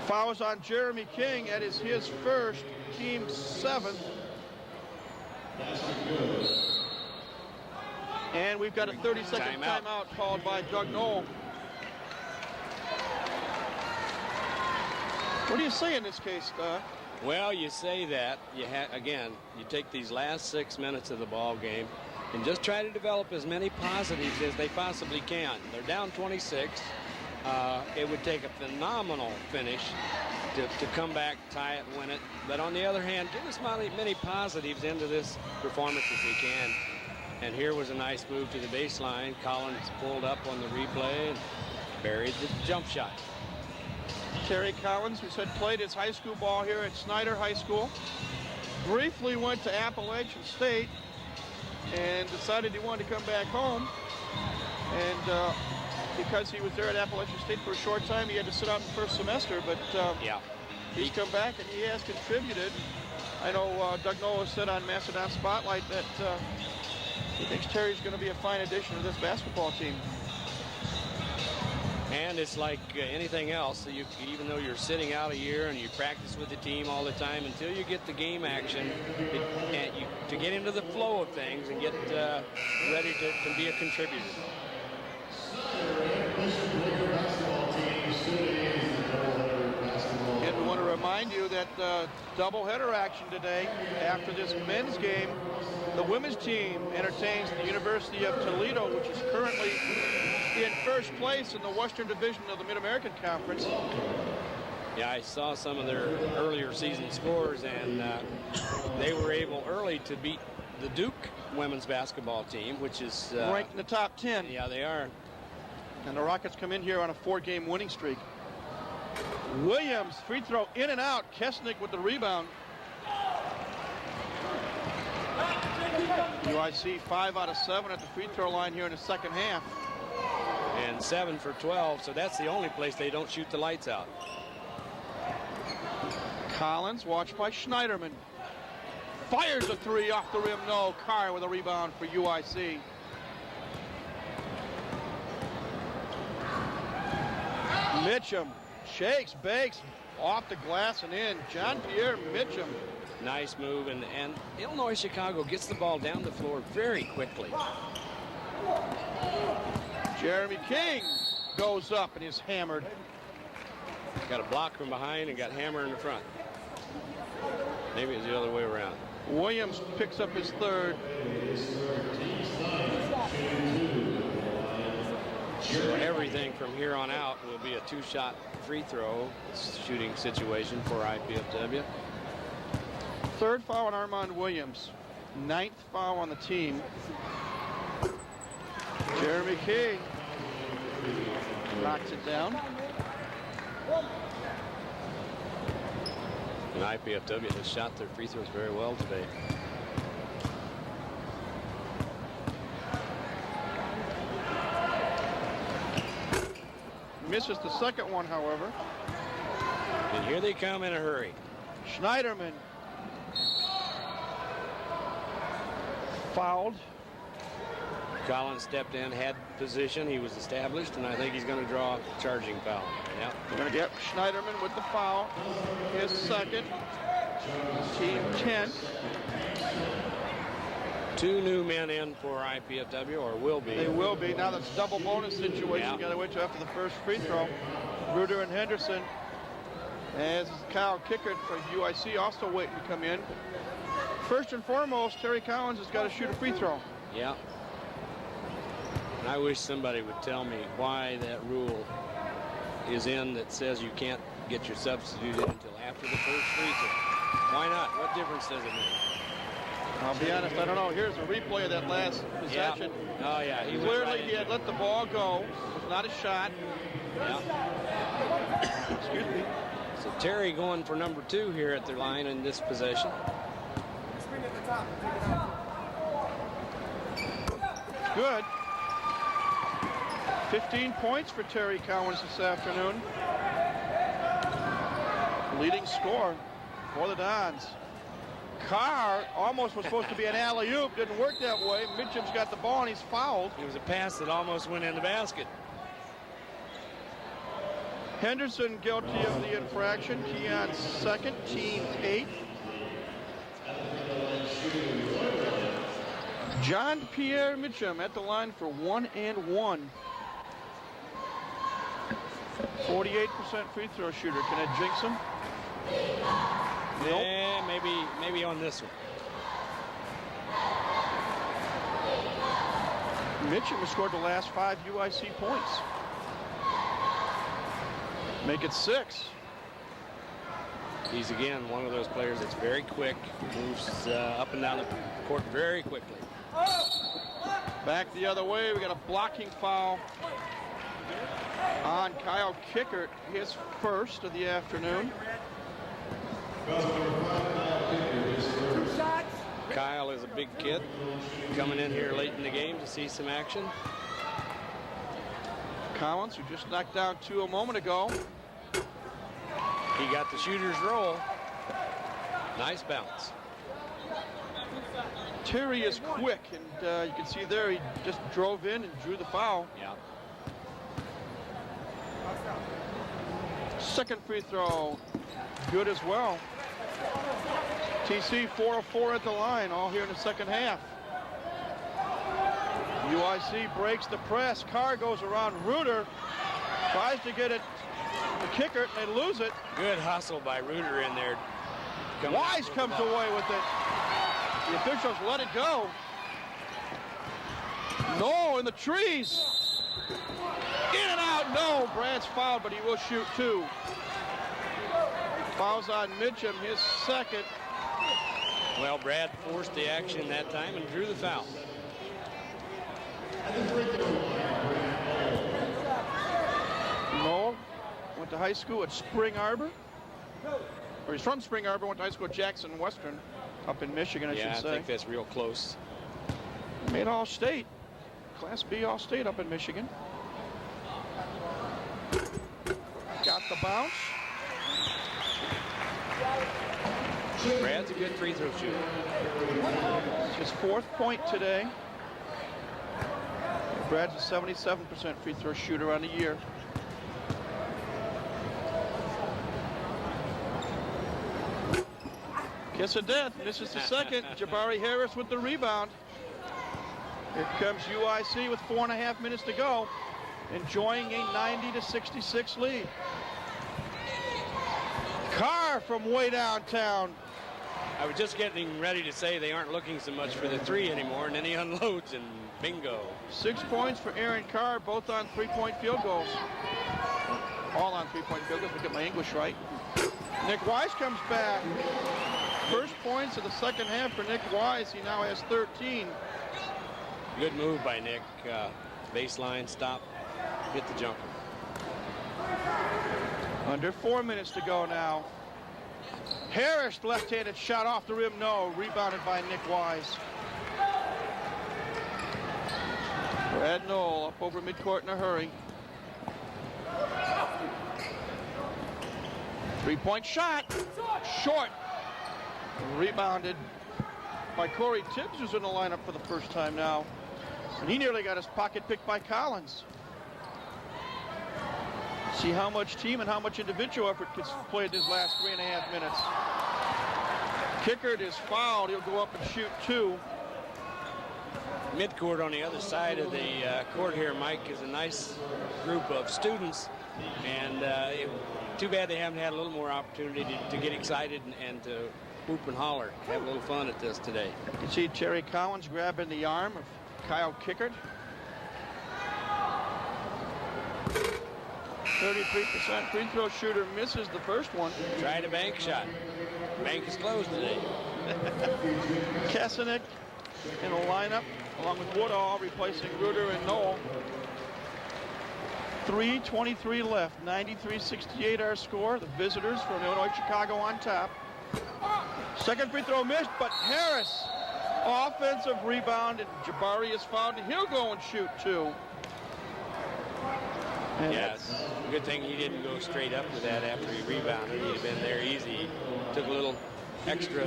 Fouls on Jeremy King. That is his first, team 7th. And we've got a 30-second timeout called by Doug Noel. What do you say in this case, Doug? Well, you say that. Again, you take these last 6 minutes of the ball game and just try to develop as many positives as they possibly can. They're down 26. It would take a phenomenal finish to come back, tie it, win it. But on the other hand, get as many positives into this performance as we can. And here was a nice move to the baseline. Collins pulled up on the replay and buried the jump shot. Terry Collins, we said, played his high school ball here at Snyder High School. Briefly went to Appalachian State and decided he wanted to come back home. And because he was there at Appalachian State for a short time, he had to sit out in the first semester, but he's come back and he has contributed. I know Doug Noel said on Macedon Spotlight that he thinks Terry's going to be a fine addition to this basketball team. And it's like anything else, even though you're sitting out a year and you practice with the team all the time, until you get the game action, to get into the flow of things and get ready to be a contributor. And we want to remind you that doubleheader action today. After this men's game, the women's team entertains the University of Toledo, which is currently in first place in the Western Division of the Mid-American Conference. Yeah, I saw some of their earlier season scores, and they were able early to beat the Duke women's basketball team, which is ranked in the top 10. Yeah, they are. And the Rockets come in here on a 4-game winning streak. Williams, free throw in and out. Kesenick with the rebound. UIC 5 out of 7 at the free throw line here in the second half. And 7 for 12, so that's the only place they don't shoot the lights out. Collins, watched by Schneiderman. Fires a 3 off the rim. No. Carr with a rebound for UIC. Mitchum shakes, bakes, off the glass and in. John Pierre Mitchum. Nice move, and Illinois Chicago gets the ball down the floor very quickly. Jeremy King goes up and is hammered. Got a block from behind and got hammered in the front. Maybe it's the other way around. Williams picks up his third. So everything from here on out will be a two-shot free throw shooting situation for IPFW. Third foul on Armand Williams. 9th foul on the team. Jeremy King knocks it down. And IPFW has shot their free throws very well today. Misses the second one, however. And here they come in a hurry. Schneiderman fouled. Collins stepped in, had position. He was established, and I think he's going to draw a charging foul. Yep. We're going to get Schneiderman with the foul. His second. Team 10. Two new men in for IPFW, or will be. They will be. Now that's double bonus situation. Yeah. Got to wait till after the first free throw. Ruder and Henderson. As Kyle Kickert for UIC also waiting to come in. First and foremost, Terry Collins has got to shoot a free throw. Yeah. And I wish somebody would tell me why that rule is in that says you can't get your substitute in until after the first free throw. Why not? What difference does it make? I'll be honest, I don't know. Here's a replay of that last possession. Yeah. Oh, yeah. He Clearly, he had let the ball go. It was not a shot. Yeah. Excuse me. So Terry going for number 2 here at the line in this possession. Good. 15 points for Terry Collins this afternoon. Leading scorer for the Dons. Carr almost was supposed to be an alley-oop. Didn't work that way. Mitchum's got the ball and he's fouled. It was a pass that almost went in the basket. Henderson guilty of the infraction. Keon's second, team 8. John Pierre Mitchum at the line for 1 and 1. 48% free throw shooter. Can it jinx him? Yeah, maybe on this one. Mitchum has scored the last 5 UIC points. Make it 6. He's again one of those players that's very quick, moves up and down the court very quickly. Back the other way, we got a blocking foul on Kyle Kickert, his first of the afternoon. Kyle is a big kid, coming in here late in the game to see some action. Collins, who just knocked down 2 a moment ago. He got the shooter's roll. Nice bounce. Terry is quick, and you can see there he just drove in and drew the foul. Yeah. Second free throw, good as well. TC 4 of 4 at the line, all here in the second half. UIC breaks the press. Carr goes around Ruder, tries to get it to Kickert, and they lose it. Good hustle by Ruder in there. Wise comes away with it. The officials let it go. No, in the trees. In and out, no. Brad's fouled, but he will shoot 2. Fouls on Mitchum, his second. Well, Brad forced the action that time and drew the foul. Noel went to high school at Spring Arbor. Or he's from Spring Arbor, went to high school at Jackson Western, up in Michigan, I should say. Yeah, I think that's real close. Made All-State. Class B All-State up in Michigan. Got the bounce. Brad's a good free throw shooter. His 4th point today. Brad's a 77% free throw shooter on the year. Kiss of death, misses the second. Jabari Harris with the rebound. Here comes UIC with 4.5 minutes to go, enjoying a 90-66 lead. Carr from way downtown. I was just getting ready to say they aren't looking so much for the three anymore, and then he unloads, and bingo. 6 points for Aaron Carr, both on three-point field goals. All on three-point field goals, to get my English right. Nick Wise comes back. First points of the second half for Nick Wise. He now has 13. Good move by Nick. Baseline, stop, hit the jumper. Under 4 minutes to go now. Harris, left-handed shot off the rim, no. Rebounded by Nick Wise. Brad Knoll up over midcourt in a hurry. Three-point shot, short. Rebounded by Corey Tibbs, who's in the lineup for the first time now. And he nearly got his pocket picked by Collins. See how much team and how much individual effort gets played these last 3.5 minutes. Kickard is fouled. He'll go up and shoot 2. Midcourt on the other side of the court here, Mike, is a nice group of students. And too bad they haven't had a little more opportunity to get excited and to whoop and holler, have a little fun at this today. You can see Terry Collins grabbing the arm of Kyle Kickard. 33% free throw shooter misses the first one. Tried a bank shot. Bank is closed today. Kasanek in the lineup, along with Woodall, replacing Ruder and Knoll. 3:23 left, 93-68 our score. The visitors from Illinois Chicago on top. Second free throw missed, but Harris, offensive rebound, and Jabari is fouled, and he'll go and shoot 2. Yes, good thing he didn't go straight up with that after he rebounded. He'd have been there easy. Took a little extra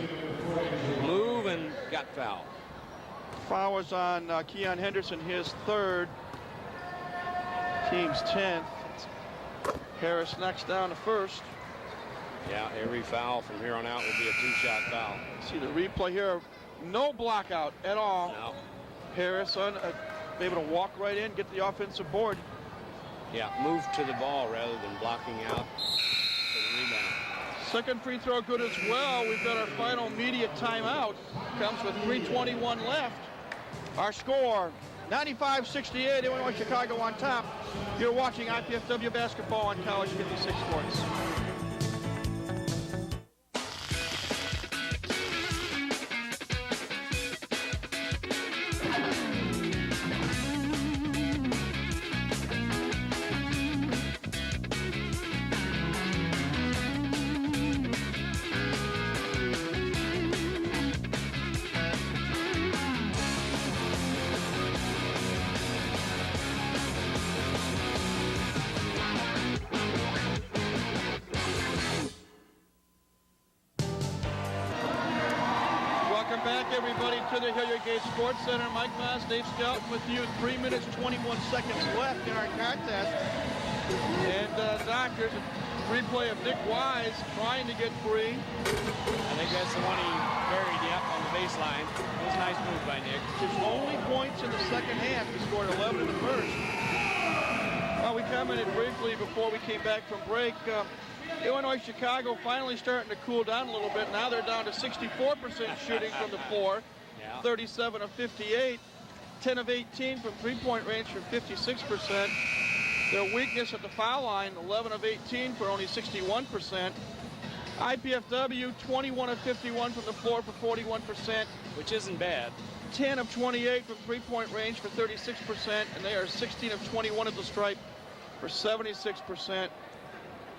move and got fouled. Foul was on Keon Henderson, his 3rd. Team's 10th. Harris knocks down the first. Yeah, every foul from here on out will be a 2-shot foul. See the replay here. No block out at all. No. Harris able to walk right in, get the offensive board. Yeah, move to the ball rather than blocking out for the rebound. Second free throw good as well. We've got our final media timeout. Comes with 3:21 left. Our score, 95-68, Illinois Chicago on top. You're watching IPFW basketball on College 56 Sports. Everybody to the Hilliard Gate Sports Center. Mike Moss, Dave Skelton with you. 3 minutes, 21 seconds left in our contest. And Doc, there's a replay of Nick Wise trying to get free. I think that's the one he buried, yep, on the baseline. It was a nice move by Nick. His only points in the second half. He scored 11 in the first. Well, we commented briefly before we came back from break. Illinois Chicago finally starting to cool down a little bit. Now they're down to 64% shooting from the floor, 37 of 58, 10 of 18 from three-point range for 56%. Their weakness at the foul line, 11 of 18 for only 61%. IPFW, 21 of 51 from the floor for 41%. Which isn't bad. 10 of 28 from three-point range for 36%, and they are 16 of 21 at the stripe for 76%.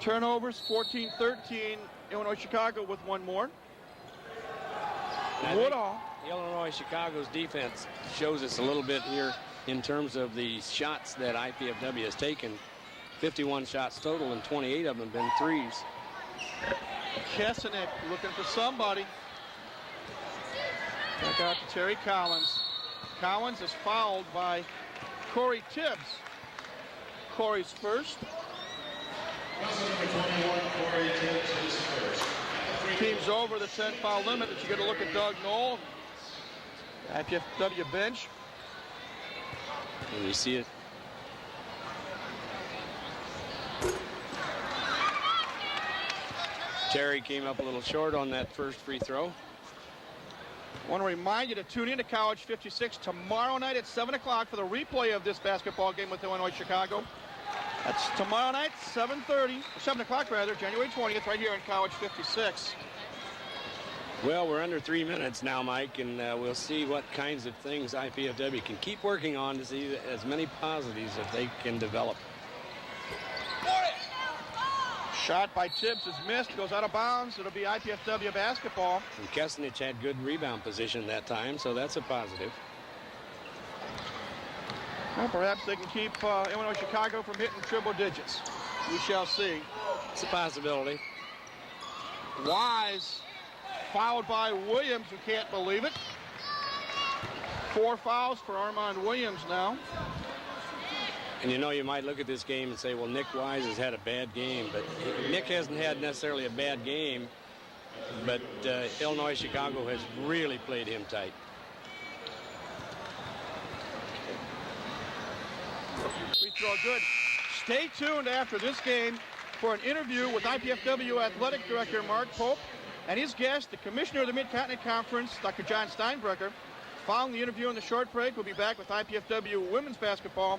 Turnovers, 14-13. Illinois Chicago with one more. Woodall. Illinois Chicago's defense shows us a little bit here in terms of the shots that IPFW has taken. 51 shots total, and 28 of them have been threes. Kasanek looking for somebody. Back out to Terry Collins. Collins is fouled by Corey Tibbs. Corey's first. Team's over the 10 foul limit, but you get a look at Doug Knoll, IPFW bench. And you see it. Terry came up a little short on that first free throw. I want to remind you to tune in to College 56 tomorrow night at 7 o'clock for the replay of this basketball game with Illinois Chicago. That's tomorrow night, 7 o'clock rather, January 20th, right here in College 56. Well, we're under 3 minutes now, Mike, and we'll see what kinds of things IPFW can keep working on to see as many positives that they can develop. Shot by Tibbs is missed, goes out of bounds. It'll be IPFW basketball. And Kesnich had good rebound position that time, so that's a positive. Well, perhaps they can keep Illinois Chicago from hitting triple digits. We shall see. It's a possibility. Wise fouled by Williams, who can't believe it. 4 fouls for Armand Williams now. And you know, you might look at this game and say, well, Nick Wise has had a bad game, but Nick hasn't had necessarily a bad game, but Illinois Chicago has really played him tight. Free throw good. Stay tuned after this game for an interview with IPFW Athletic Director Mark Pope and his guest, the Commissioner of the Mid-Continent Conference, Dr. John Steinbrecher. Following the interview in the short break, we'll be back with IPFW women's basketball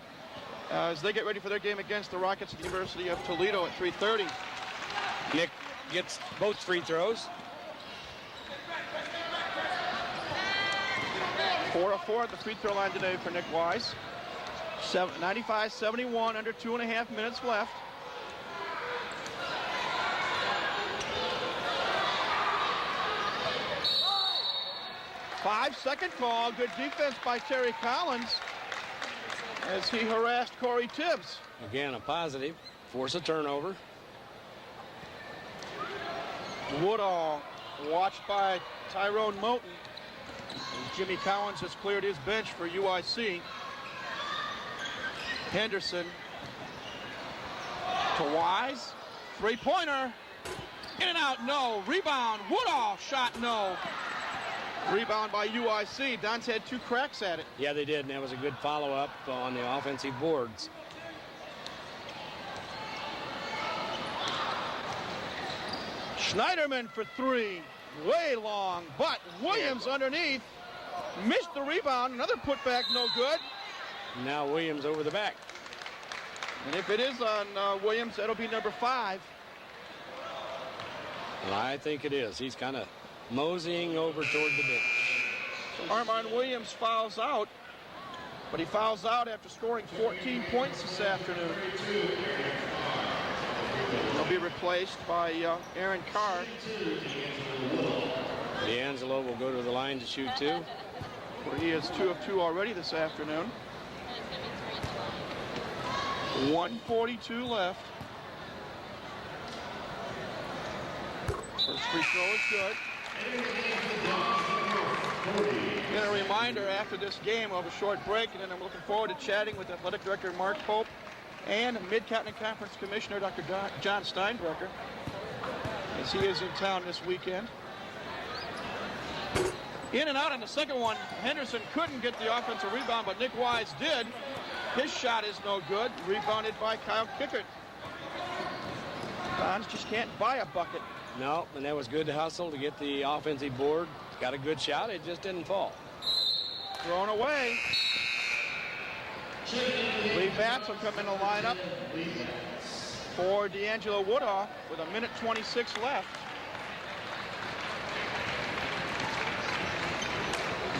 as they get ready for their game against the Rockets at the University of Toledo at 3:30. Nick gets both free throws. 4 of 4 at the free throw line today for Nick Wise. 95-71, under 2.5 minutes left. Five-second call. Good defense by Terry Collins as he harassed Corey Tibbs. Again, a positive. Force a turnover. Woodall watched by Tyrone Moten. And Jimmy Collins has cleared his bench for UIC. Henderson to Wise. Three-pointer. In and out, no. Rebound. Woodall shot, no. Rebound by UIC. Don's had 2 cracks at it. Yeah, they did, and that was a good follow-up on the offensive boards. Schneiderman for 3. Way long, but Williams underneath. Missed the rebound. Another putback, no good. Now Williams over the back. And if it is on Williams, that'll be number 5. Well, I think it is. He's kind of moseying over toward the bench. So Armand Williams fouls out, but he fouls out after scoring 14 points this afternoon. He'll be replaced by Aaron Carr. D'Angelo will go to the line to shoot 2. Where he is 2 of 2 already this afternoon. 1:42 left. First free throw is good. And a reminder, after this game, we'll have a short break, and then I'm looking forward to chatting with Athletic Director Mark Pope and Mid-Continent Conference Commissioner Dr. John Steinbrecher, as he is in town this weekend. In and out on the second one. Henderson couldn't get the offensive rebound, but Nick Wise did. His shot is no good. Rebounded by Kyle Kickert. Dons just can't buy a bucket. No, and that was good to hustle to get the offensive board. Got a good shot. It just didn't fall. Thrown away. Lee Batts will come in the lineup for D'Angelo Woodall with 1:26 left.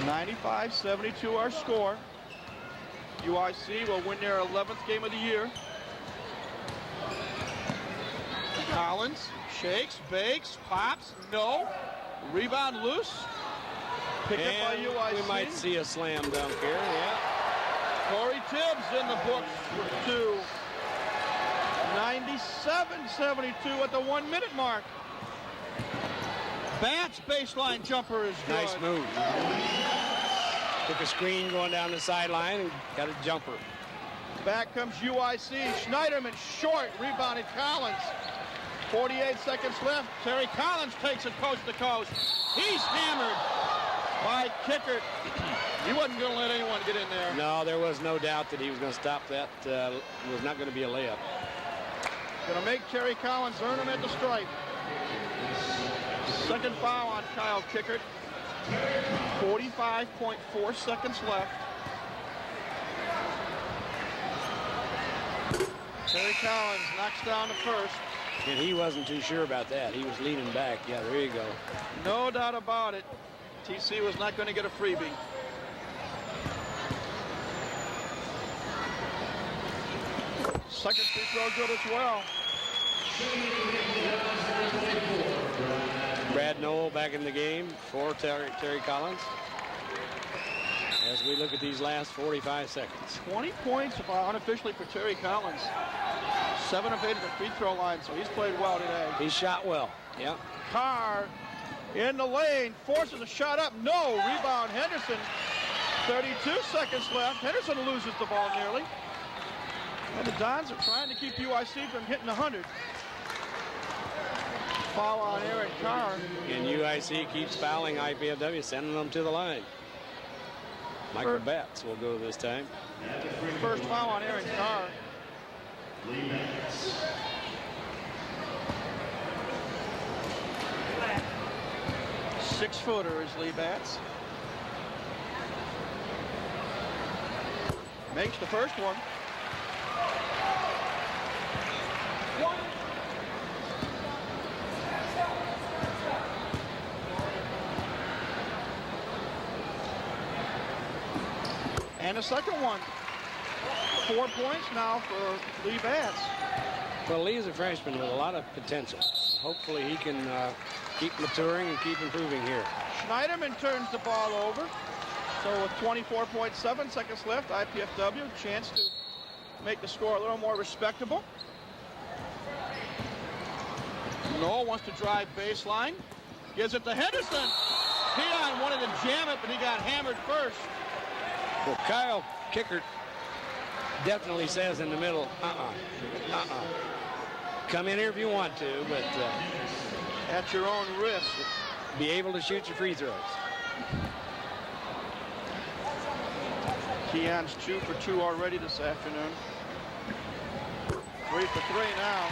95-72 our score. UIC will win their 11th game of the year. Collins shakes, bakes, pops, no. Rebound loose. Picked up by UIC. We might see a slam dunk here, yeah. Corey Tibbs in the books for 2. 97-72 at the 1-minute mark. Batts' baseline jumper is good. Nice move. Took a screen going down the sideline and got a jumper. Back comes UIC. Schneiderman short. Rebounded Collins. 48 seconds left. Terry Collins takes it coast to coast. He's hammered by Kickert. He wasn't going to let anyone get in there. No, there was no doubt that he was going to stop that. It was not going to be a layup. Going to make Terry Collins earn him at the stripe. Second foul on Kyle Kickert. 45.4 seconds left. Terry Collins knocks down the first. And he wasn't too sure about that. He was leaning back. Yeah, there you go. No doubt about it. TC was not going to get a freebie. Second free throw good as well. Brad Knoll back in the game for Terry Collins. As we look at these last 45 seconds. 20 points unofficially for Terry Collins. 7 of 8 at the free throw line, so he's played well today. He shot well, yeah. Carr in the lane, forces a shot up. No, rebound Henderson. 32 seconds left. Henderson loses the ball nearly. And the Dons are trying to keep UIC from hitting 100. Foul on Aaron Carr. And UIC keeps fouling IPFW, sending them to the line. Michael Batts will go this time. First foul on Aaron Carr. 6-footer is Lee Batts. Makes the first one. And a second one. 4 points now for Lee Batts. Well, Lee is a freshman with a lot of potential. Hopefully he can keep maturing and keep improving here. Schneiderman turns the ball over. So with 24.7 seconds left, IPFW chance to make the score a little more respectable. Noel wants to drive baseline. Gives it to Henderson. Keon wanted to jam it, but he got hammered first. Well, Kyle Kickert definitely says in the middle, come in here if you want to, but at your own risk. Be able to shoot your free throws. Keon's 2 for 2 already this afternoon. 3 for 3 now.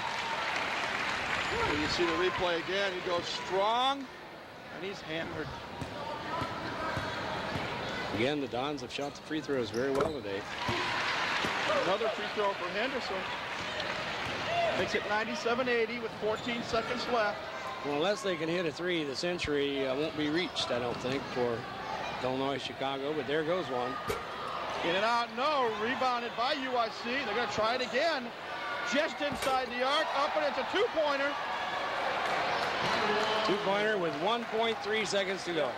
And you see the replay again. He goes strong, and he's hammered. Again, the Dons have shot the free throws very well today. Another free throw for Henderson. Makes it 97-80 with 14 seconds left. Well, unless they can hit a three, the century won't be reached, I don't think, for Illinois Chicago. But there goes one. In and out, no. Rebounded by UIC. They're going to try it again. Just inside the arc. Up, and it's a two-pointer. Two-pointer with 1.3 seconds to go.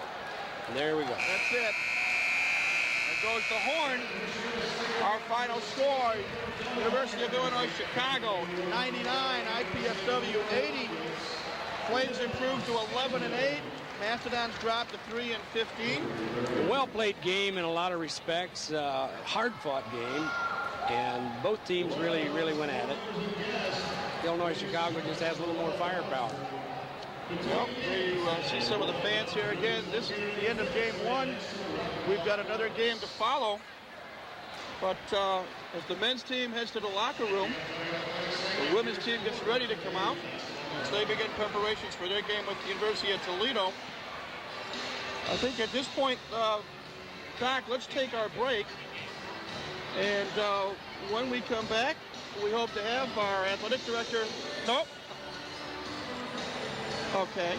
And there we go. That's it. There goes the horn. Our final score, University of Illinois Chicago 99, IPFW 80. Flames improved to 11-8. Mastodons dropped to 3-15. Well-played game in a lot of respects. Hard-fought game. And both teams really went at it. Illinois Chicago just has a little more firepower. Well, you see some of the fans here again. This is the end of game one. We've got another game to follow. But as the men's team heads to the locker room, the women's team gets ready to come out as they begin preparations for their game with the University of Toledo. I think at this point, Doc, let's take our break. And when we come back, we hope to have our athletic director. Nope. Okay.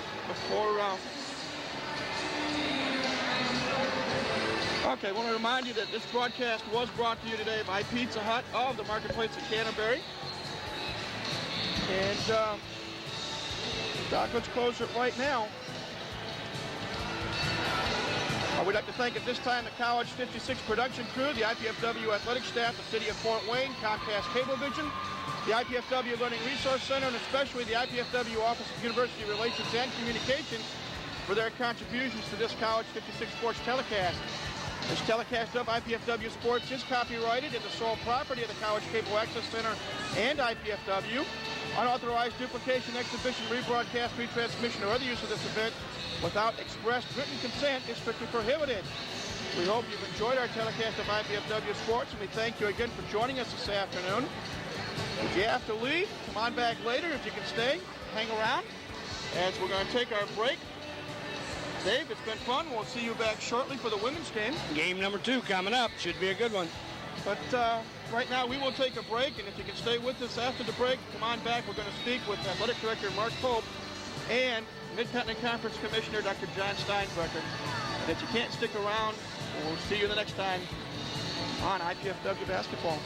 Okay, I want to remind you that this broadcast was brought to you today by Pizza Hut of the Marketplace of Canterbury. And Doc, let's close it right now. We'd like to thank at this time the College 56 production crew, the IPFW athletic staff, the City of Fort Wayne, Comcast Cablevision, the IPFW Learning Resource Center, and especially the IPFW Office of University Relations and Communications for their contributions to this College 56 sports telecast. This telecast of IPFW Sports is copyrighted and the sole property of the College Cable Access Center and IPFW. Unauthorized duplication, exhibition, rebroadcast, retransmission, or other use of this event without express written consent is strictly prohibited. We hope you've enjoyed our telecast of IPFW Sports, and we thank you again for joining us this afternoon. If you have to leave, come on back later. If you can stay, hang around, as we're going to take our break. Dave, it's been fun. We'll see you back shortly for the women's game. Game number 2 coming up. Should be a good one. But right now, we will take a break, and if you can stay with us after the break, come on back. We're going to speak with Athletic Director Mark Pope and Mid-Continent Conference Commissioner Dr. John Steinbrecher. And if you can't stick around, we'll see you the next time on IPFW Basketball.